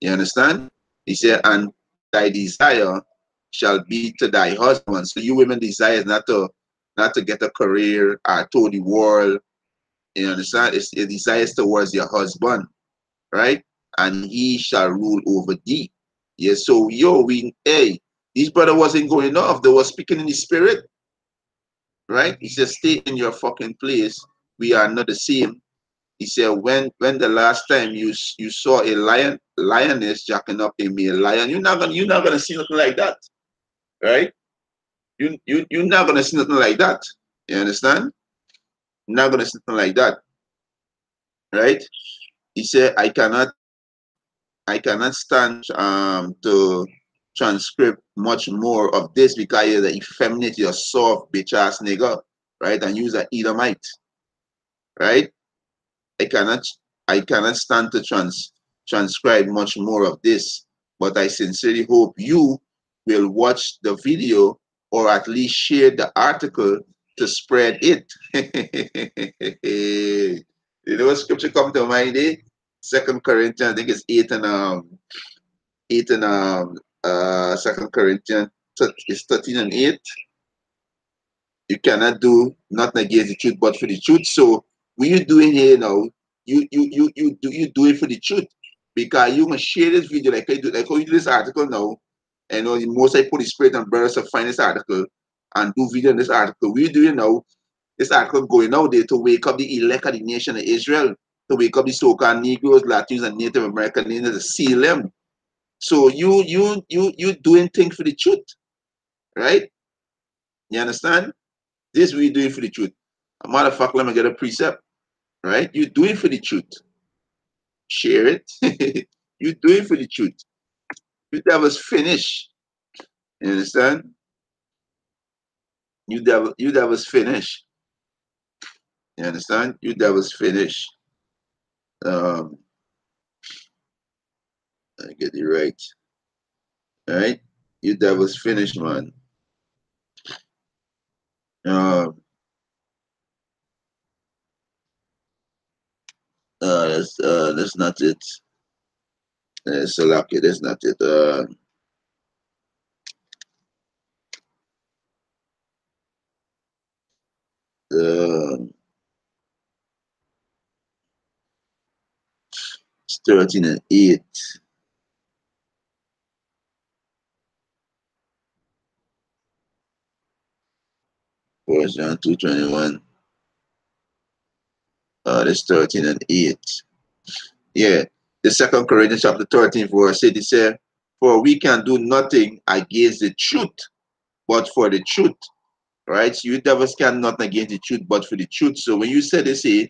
S1: You understand? He said, and thy desire shall be to thy husband. So you women desire not to get a career or to the world. You understand? It desires towards your husband, right? And he shall rule over thee. Yes, so hey, these brother wasn't going off. They were speaking in the spirit, right? He said, stay in your fucking place. We are not the same. He said, when the last time you saw a lioness jacking up a male lion, you're not gonna see nothing like that, right? You're not gonna see nothing like that. You understand? You're not gonna see nothing like that, right? He said, I cannot stand to transcribe much more of this because you're the effeminate, you're soft bitch ass nigga, right? And you're an Edomite, right? I cannot I cannot stand to transcribe much more of this, but I sincerely hope you will watch the video or at least share the article to spread it. You know what scripture come to mind, eh? Second Corinthians, I think it's 8 and Second Corinthians it's 13 and 8. You cannot do nothing against the truth but for the truth. So what you doing here now, you do it for the truth. Because you gonna share this video like I do, like how you do this article now, and the most I put the spirit and brothers to find this article and do video on this article. We doing now, this article going out there to wake up the elect of the nation of Israel, to wake up the so-called Negroes, Latinos, and Native American Indians to seal them. So you doing things for the truth, right? You understand? This we doing for the truth. A matter of fact, let me get a precept, right? You do it for the truth. Share it. You do it for the truth. You devils finish. You understand? You devils finish. You understand? You devils finish. Um, I get it right. All right? You devils finish, man. That's not it. Salaki, that's not it. It's 13 and 8. First John 2:21. That's 13 and 8. Yeah. The Second Corinthians chapter 13 verse 8, it said, for we can do nothing against the truth, but for the truth. Right? So you devils can nothing against the truth, but for the truth. So when you say this, you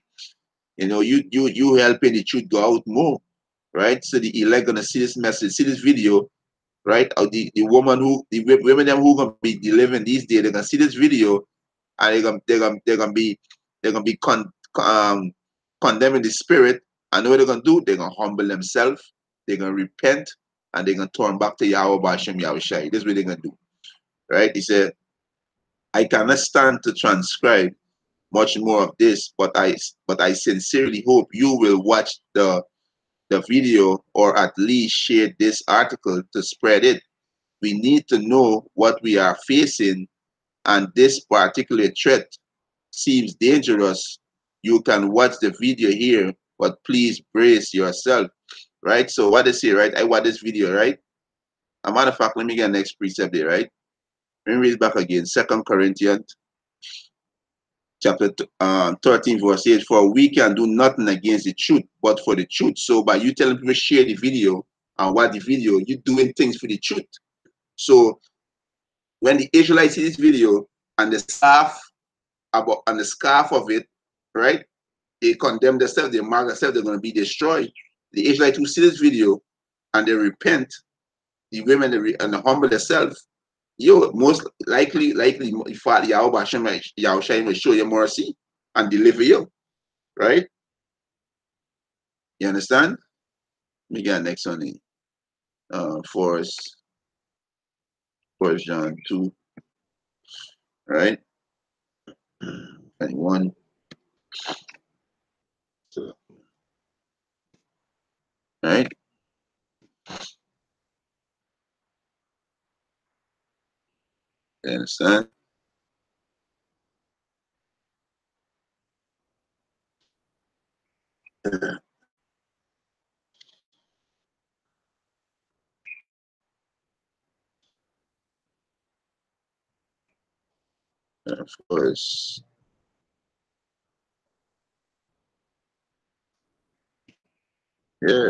S1: helping the truth go out more. Right? So the elect gonna see this message, see this video, right? Or the women them who gonna be delivering these days, they're gonna see this video and they're gonna be condemning the spirit. And what they're gonna do, they're gonna humble themselves, they're gonna repent, and they're gonna turn back to Yahweh Bashem Yahushai. This is what they're gonna do. Right? He said, I cannot stand to transcribe much more of this, but I sincerely hope you will watch the video or at least share this article to spread it. We need to know what we are facing, and this particular threat seems dangerous. You can watch the video here, but please brace yourself, right? So what they say, right? I watch this video, right? A matter of fact, let me get the next precept there, right? Let me read it back again. 2 Corinthians chapter 13, verse 8. For we can do nothing against the truth, but for the truth. So by you telling people share the video and watch the video, you're doing things for the truth. So when the Israelites see this video and the scarf of it, right? They condemn themselves, they mark themselves, they're going to be destroyed. The Israelites who see this video and they repent, the women and they humble themselves, you most likely, Father Yahweh Hashem will show you mercy and deliver you, right? You understand? Let me get next one in. First John 2, right? 21. So, right? You understand? Of course. Yeah.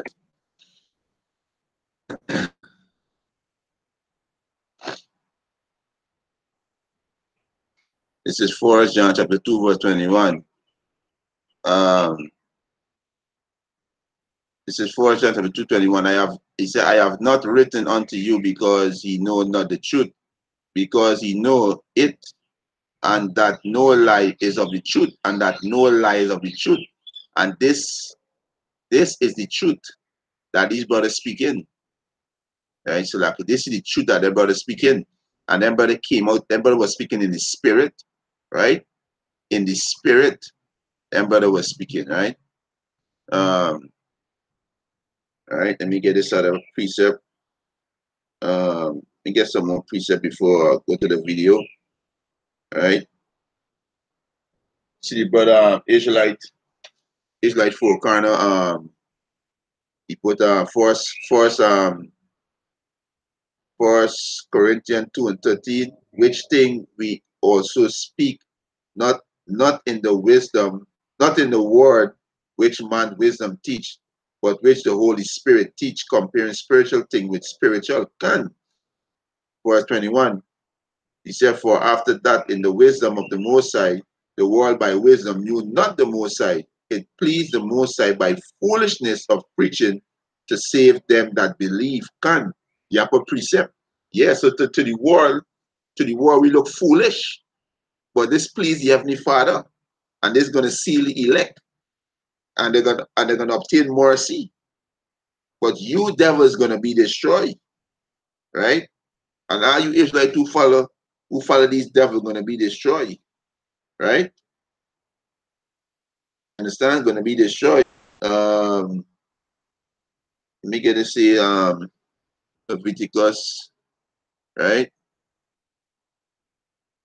S1: This is 1 John chapter 2, verse 21. This is 1 John chapter 2:21. He said, I have not written unto you because ye know not the truth, because ye know it, and that no lie is of the truth, and that no lie is of the truth. And this is the truth that these brothers speak in. Right? So like this is the truth that their brothers speak in. And then brother came out, then brother was speaking in the spirit, right? In the spirit, then brother was speaking, right? All right, let me get this other precept. Let me get some more precept before I go to the video. All right. See the brother Israelite four corner. He put First Corinthians 2:13, which thing we also speak, not in the wisdom, not in the word which man wisdom teach, but which the Holy Spirit teach, comparing spiritual thing with spiritual. Verse 21. He said, for after that, in the wisdom of the Most High, the world by wisdom knew not the Most High. It pleased the Most High by foolishness of preaching to save them that believe. Can Yapa precept? Yeah, so to the world we look foolish. But this pleased the Heavenly Father, and this is gonna seal the elect, and they're gonna obtain mercy. But you devil is gonna be destroyed, right? And all you Israelites who follow these devils gonna be destroyed, right? Understand? Going to be destroyed. Let me get to see Leviticus, right?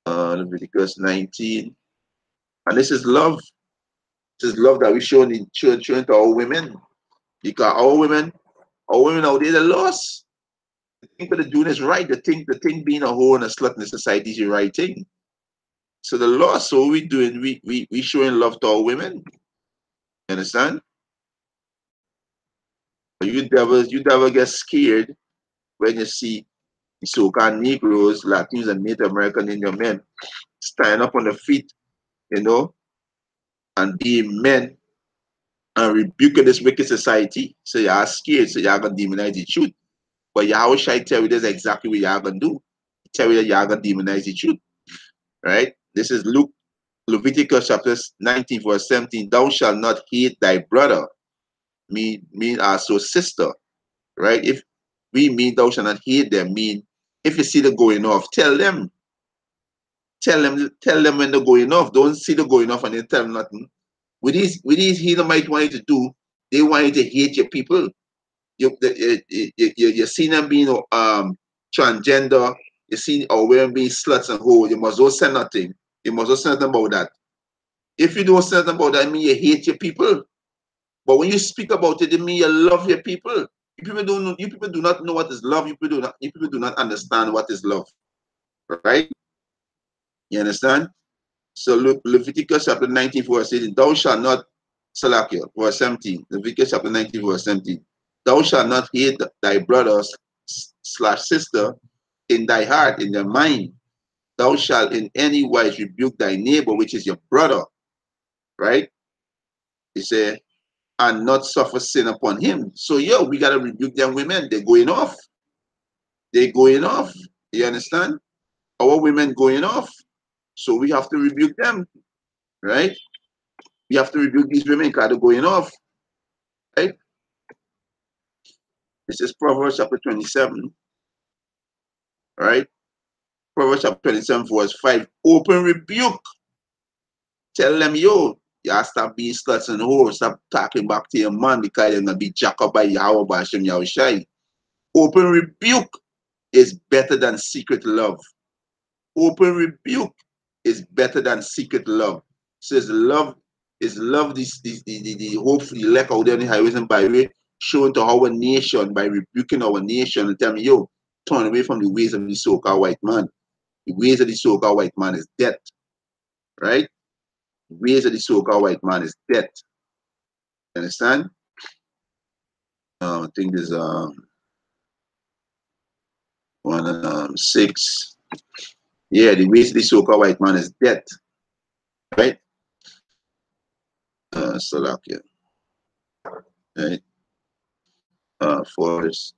S1: Leviticus 19, and this is love. This is love that we showing to our women, because our women out there, they're lost. The thing for the doing is right. The thing being a whore and a slut in the society is the right thing. So the lost, so we doing, we showing love to our women. You understand? You never get scared when you see the so-called Negroes, Latinos, and Native American Indian men stand up on the feet, and being men and rebuking this wicked society. So y'all scared, so y'all gonna demonize the truth. But Yahweh Shai tell you this exactly what y'all gonna do. He tell you that y'all gonna demonize the truth. Right? This is Leviticus chapter 19, verse 17. Thou shalt not hate thy brother, mean also sister. Right? If we mean thou shalt not hate them, mean if you see the going off, tell them when they're going off. Don't see the going off and then tell them nothing. With these Edomites wanted to do, They want you to hate your people. You see them being transgender. You see our women being sluts and whore. You must not say nothing. You must not say nothing about that. If you don't say nothing about that, I mean you hate your people. But when you speak about it, it means you love your people. You people do not know what is love. You people do not understand what is love. Right? You understand? So look, Leviticus chapter 19, verse 18, thou shalt not, Salakia, verse 17, Leviticus chapter 19, verse 17, thou shalt not hate thy brother slash sister in thy heart, in thy mind. Thou shalt in any wise rebuke thy neighbor, which is your brother, right? He said, and not suffer sin upon him. So, yo, we got to rebuke them women. They're going off. They're going off. You understand? Our women going off. So we have to rebuke them, right? We have to rebuke these women because they're going off, right? This is Proverbs chapter 27, right? Proverbs chapter 27, verse 5. Open rebuke. Tell them, yo, you stop being sluts and whores. Stop talking back to your man because they're going to be jacked up by Yahweh Bashem Yahushai. Open rebuke is better than secret love. Open rebuke is better than secret love. Says love is love the hopefully elect out there in the highways and byway, shown to our nation by rebuking our nation and telling me, yo, turn away from the ways of the so-called white man. The ways of the so-called white man is death. Right? The ways of the so-called white man is death. You understand? I think there's one 6. Yeah, the ways of the so-called white man is death. Right? Salakia. Right? For it's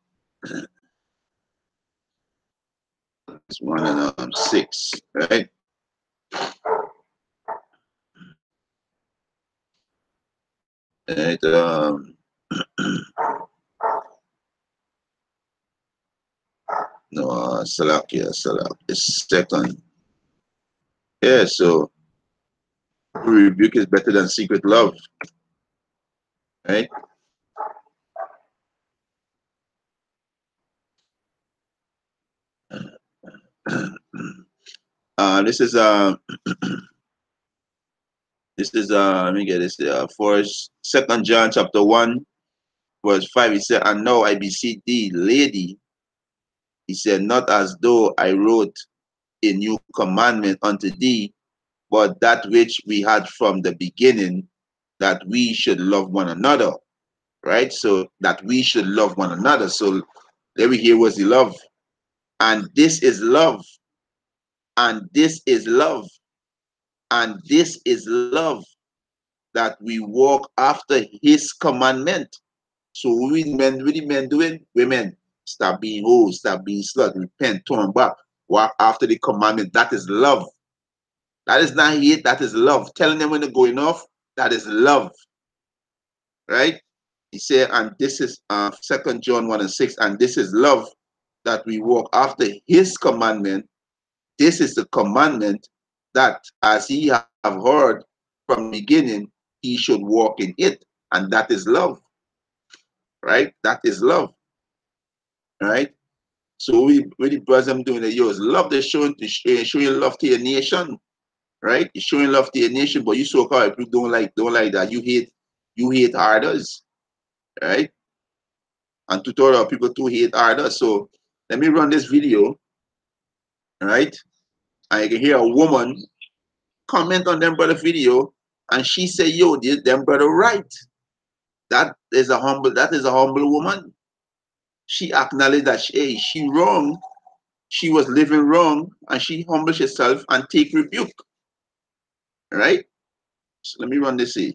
S1: 1 6, right? Right. No, Salakia, is second. Yeah, so rebuke is better than secret love, right? This is let me get this for 2 John chapter 1 verse 5. He said, and now I beseech thee, lady, he said, not as though I wrote a new commandment unto thee, but that which we had from the beginning, that we should love one another, right? So that we should love one another. So there we hear was the love. And this is love. And this is love. And this is love, that we walk after his commandment. So what the men doing? Women, stop being hoes, stop being slut, repent, turn back, walk after the commandment. That is love. That is not hate, that is love. Telling them when they're going off, that is love. Right? He said, and this is 2 John 1 and 6, and this is love, that we walk after his commandment. This is the commandment, that as he have heard from the beginning, he should walk in it. And that is love. Right? That is love. Right? So we really brothers I'm doing that, yo, is love the showing love to your nation. Right? You're showing love to your nation, but you so-called people don't like that. You hate others. Right? And tutorial people too hate others. So let me run this video, right? And you can hear a woman comment on them brother video, and she say, yo, them brother right. That is a humble woman. She acknowledged that she wrong, she was living wrong, and she humbles herself and take rebuke. Right? So let me run this here.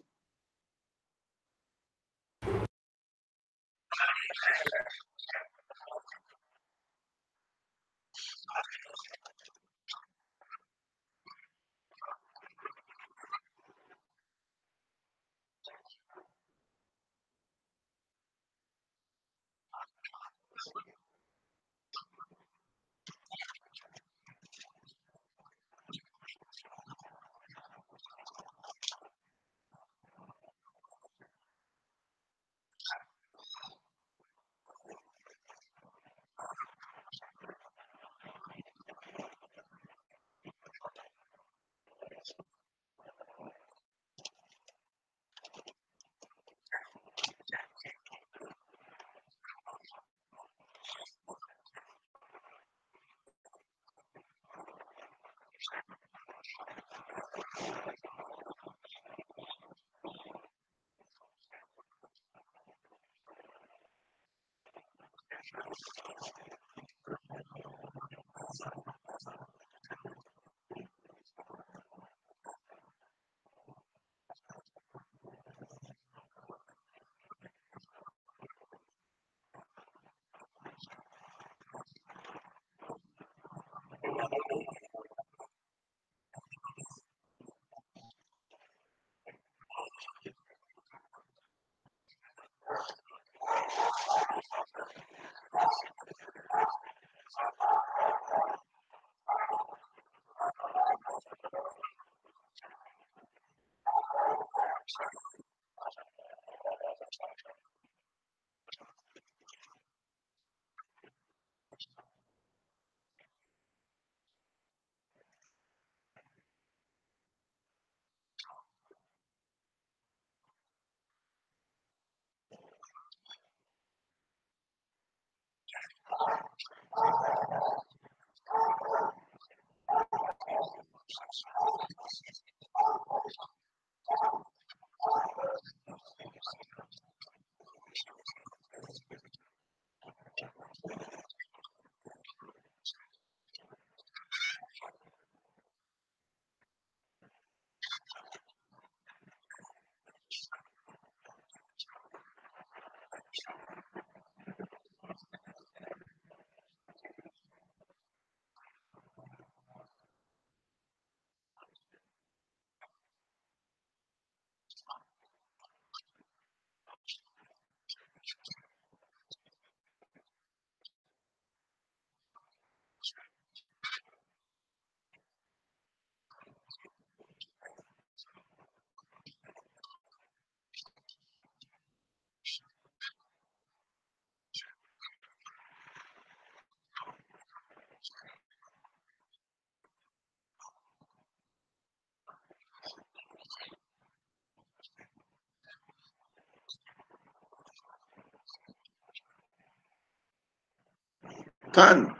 S1: Can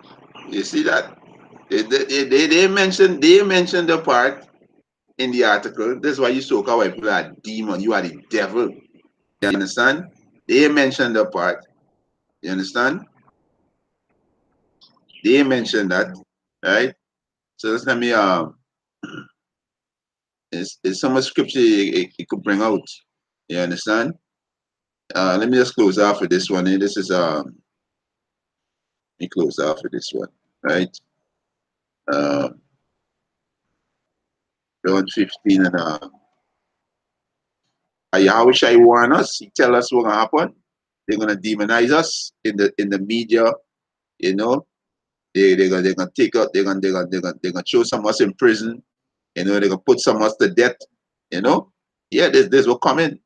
S1: you see that? They mentioned the part in the article. This is why you so called people are demon. You are the devil. You understand? They mentioned the part. You understand? They mentioned that, right? So let me it's some scripture it could bring out. You understand? Let me just close off with this one. This is let me close off with this one, right? Uh, John 15 and Yahweh Shai warn us. He tell us what's gonna happen. They're gonna demonize us in the media. You know, they're gonna take out. They're gonna throw some of us in prison. You know, they're gonna put some of us to death. You know, yeah, this will come in.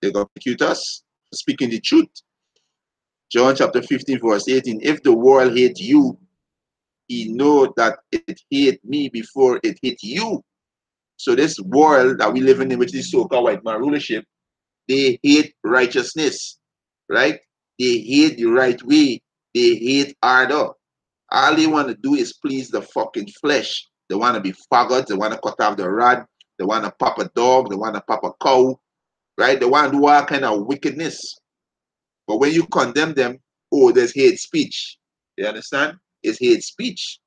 S1: They're gonna accuse us for speaking the truth. John chapter 15, verse 18. If the world hate you, he know that it hate me before it hate you. So this world that we live in, which is so-called white man rulership, they hate righteousness, right? They hate the right way. They hate order. All they want to do is please the fucking flesh. They want to be faggots. They want to cut off the rod. They want to pop a dog. They want to pop a cow, right? They want to do all kind of wickedness. But when you condemn them, oh, there's hate speech. You understand? It's hate speech,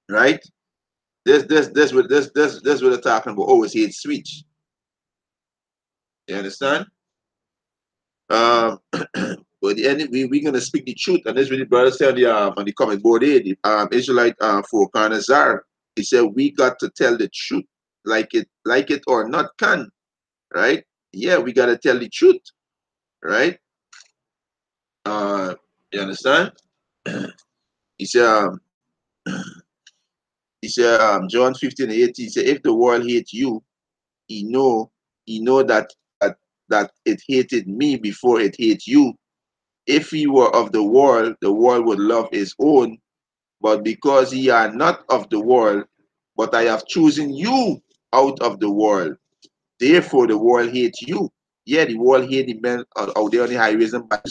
S1: right? This what they're talking about. Oh, it's hate speech. You understand? But the end, we're gonna speak the truth, and this really brother said on the comment board here, the Israelite for Carnazar. He said we got to tell the truth, like it or not can, right? Yeah, we gotta tell the truth, right? You understand? He said, John 15:18. He said, if the world hate you, he know, that it hated me before it hate you. If he were of the world would love his own. But because ye are not of the world, but I have chosen you out of the world, therefore the world hates you. Yeah, the world hate the men out there on the highways and by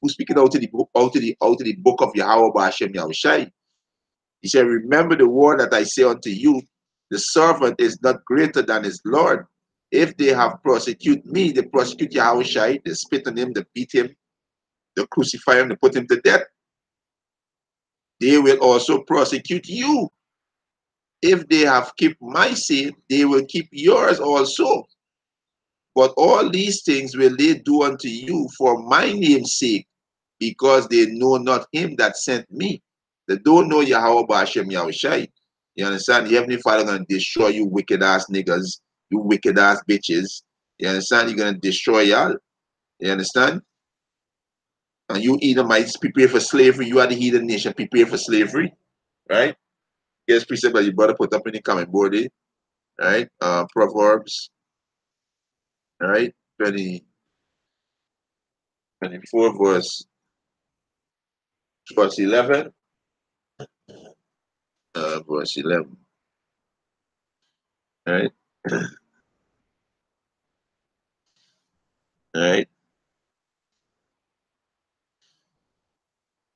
S1: who's speaking out of the book of Yahweh Ba'ashem Yahushai. He said, remember the word that I say unto you, the servant is not greater than his Lord. If they have persecuted me, they persecute Yahushai, they spit on him, they beat him, to crucify him, to put him to death. They will also prosecute you. If they have kept my seed, they will keep yours also. But all these things will they do unto you for my name's sake, because they know not him that sent me. They don't know Yahweh Ba'ashem Yahushai. You understand? The Heavenly Father gonna destroy you wicked ass niggas, you wicked ass bitches. You understand? You're gonna destroy y'all. You understand? And you Edomites prepare for slavery. You are the heathen nation, prepare for slavery. Right? Here's precept that you better put up in the comment board, eh? Right? Proverbs, right? 24 verse 11. Verse 11. Right? Right?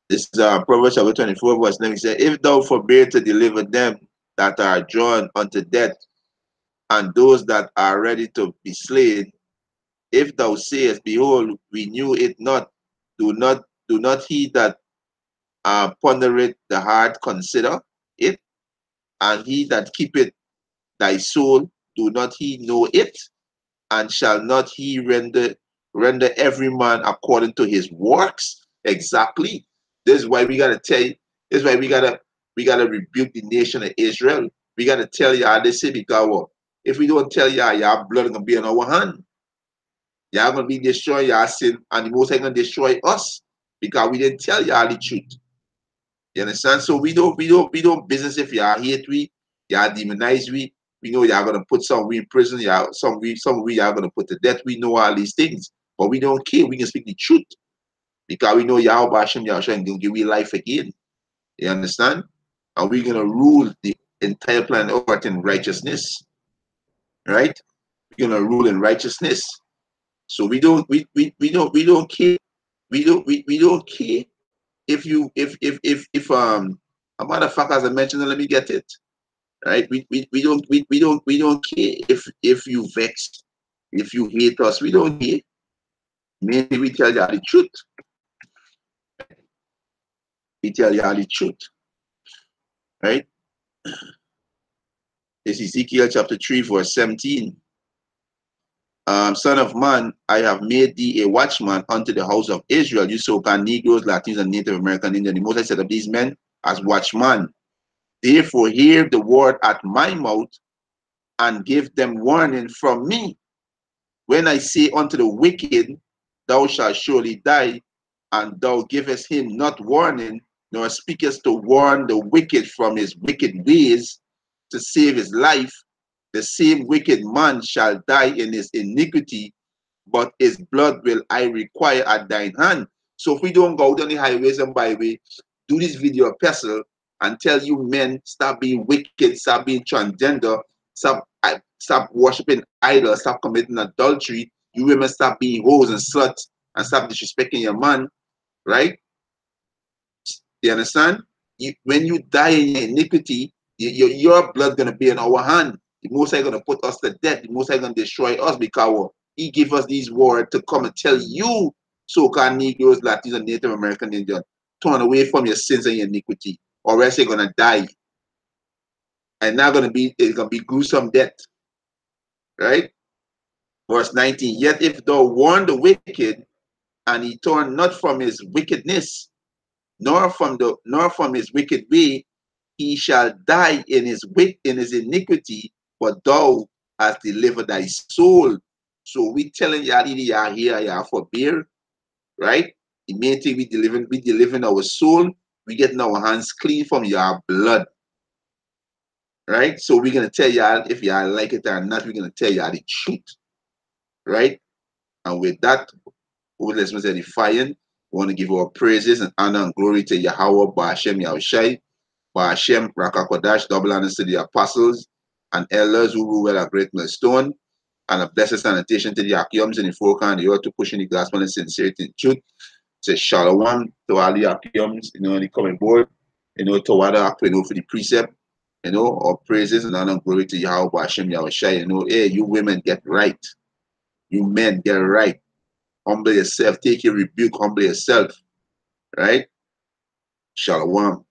S1: This is Proverbs chapter 24, verse 11. It says, if thou forbear to deliver them that are drawn unto death, and those that are ready to be slain, if thou sayest, behold, we knew it not, do not he that pondereth the heart consider it, and he that keepeth thy soul, do not he know it? And shall not he render every man according to his works? Exactly. This is why we gotta tell you, this is why we gotta rebuke the nation of Israel. We gotta tell y'all this because well, if we don't tell y'all blood gonna be on our hand. Y'all gonna be destroying y'all sin, and the most High gonna destroy us because we didn't tell y'all the truth. You understand? So we don't business if y'all hate we, y'all demonize we. We know y'all gonna put some we in prison, y'all some we y'all gonna put to death. We know all these things, but we don't care. We can speak the truth because we know Yahweh Hashem Yahushua gonna give we life again. You understand? And we're gonna rule the entire planet earth in righteousness, right? We're gonna rule in righteousness. So we don't care. We don't care if you if a motherfucker as I mentioned, let me get it. Right? We don't care if you vex, if you hate us, we don't care. Maybe we tell you the truth. We tell you the truth. Right? This is Ezekiel chapter 3, verse 17. Son of man, I have made thee a watchman unto the house of Israel. You so-called Negroes, Latinos, and Native American Indians. The Most High set up these men as watchmen. Therefore, hear the word at my mouth and give them warning from me. When I say unto the wicked, thou shalt surely die, and thou givest him not warning, nor speakest to warn the wicked from his wicked ways to save his life, the same wicked man shall die in his iniquity, but his blood will I require at thine hand. So if we don't go down the highways and byways, do this video epistle and tell you men stop being wicked, stop being transgender, stop worshiping idols, stop committing adultery, you women stop being hoes and sluts and stop disrespecting your man, right? You understand? When you die in your iniquity, your blood gonna be in our hand. The Most High gonna put us to death. The Most High gonna destroy us because He give us these words to come and tell you, so-called Negroes, Latinos, and Native American Indians, turn away from your sins and your iniquity, or else you're gonna die. And not gonna be it's gonna be gruesome death, right? Verse 19. Yet if thou warn the wicked, and he turn not from his wickedness, nor from his wicked way, he shall die in his iniquity, but thou hast delivered thy soul. So we telling y'all here, y'all forbear, right? The main thing we delivering our soul, we getting our hands clean from your blood. Right? So we're gonna tell y'all if y'all like it or not, we're gonna tell y'all the truth. Right? And with that, let's say defiant, we want to give our praises and honor and glory to Yahweh Ba'ashem Yahushai. Hashem, Rakakodash, double honors to the apostles and elders who rule well a great millstone, and a blessed sanitation to the Akiums in the forecast and the earth to pushing the gospel in sincerity and truth. Say Shalom to all the Akiums, the coming board, to what for the precept, all praises and honor and glory to Yahweh Hashem Yahushai. Hey, you women get right. You men get right. Humble yourself. Take your rebuke. Humble yourself. Right? Shalom.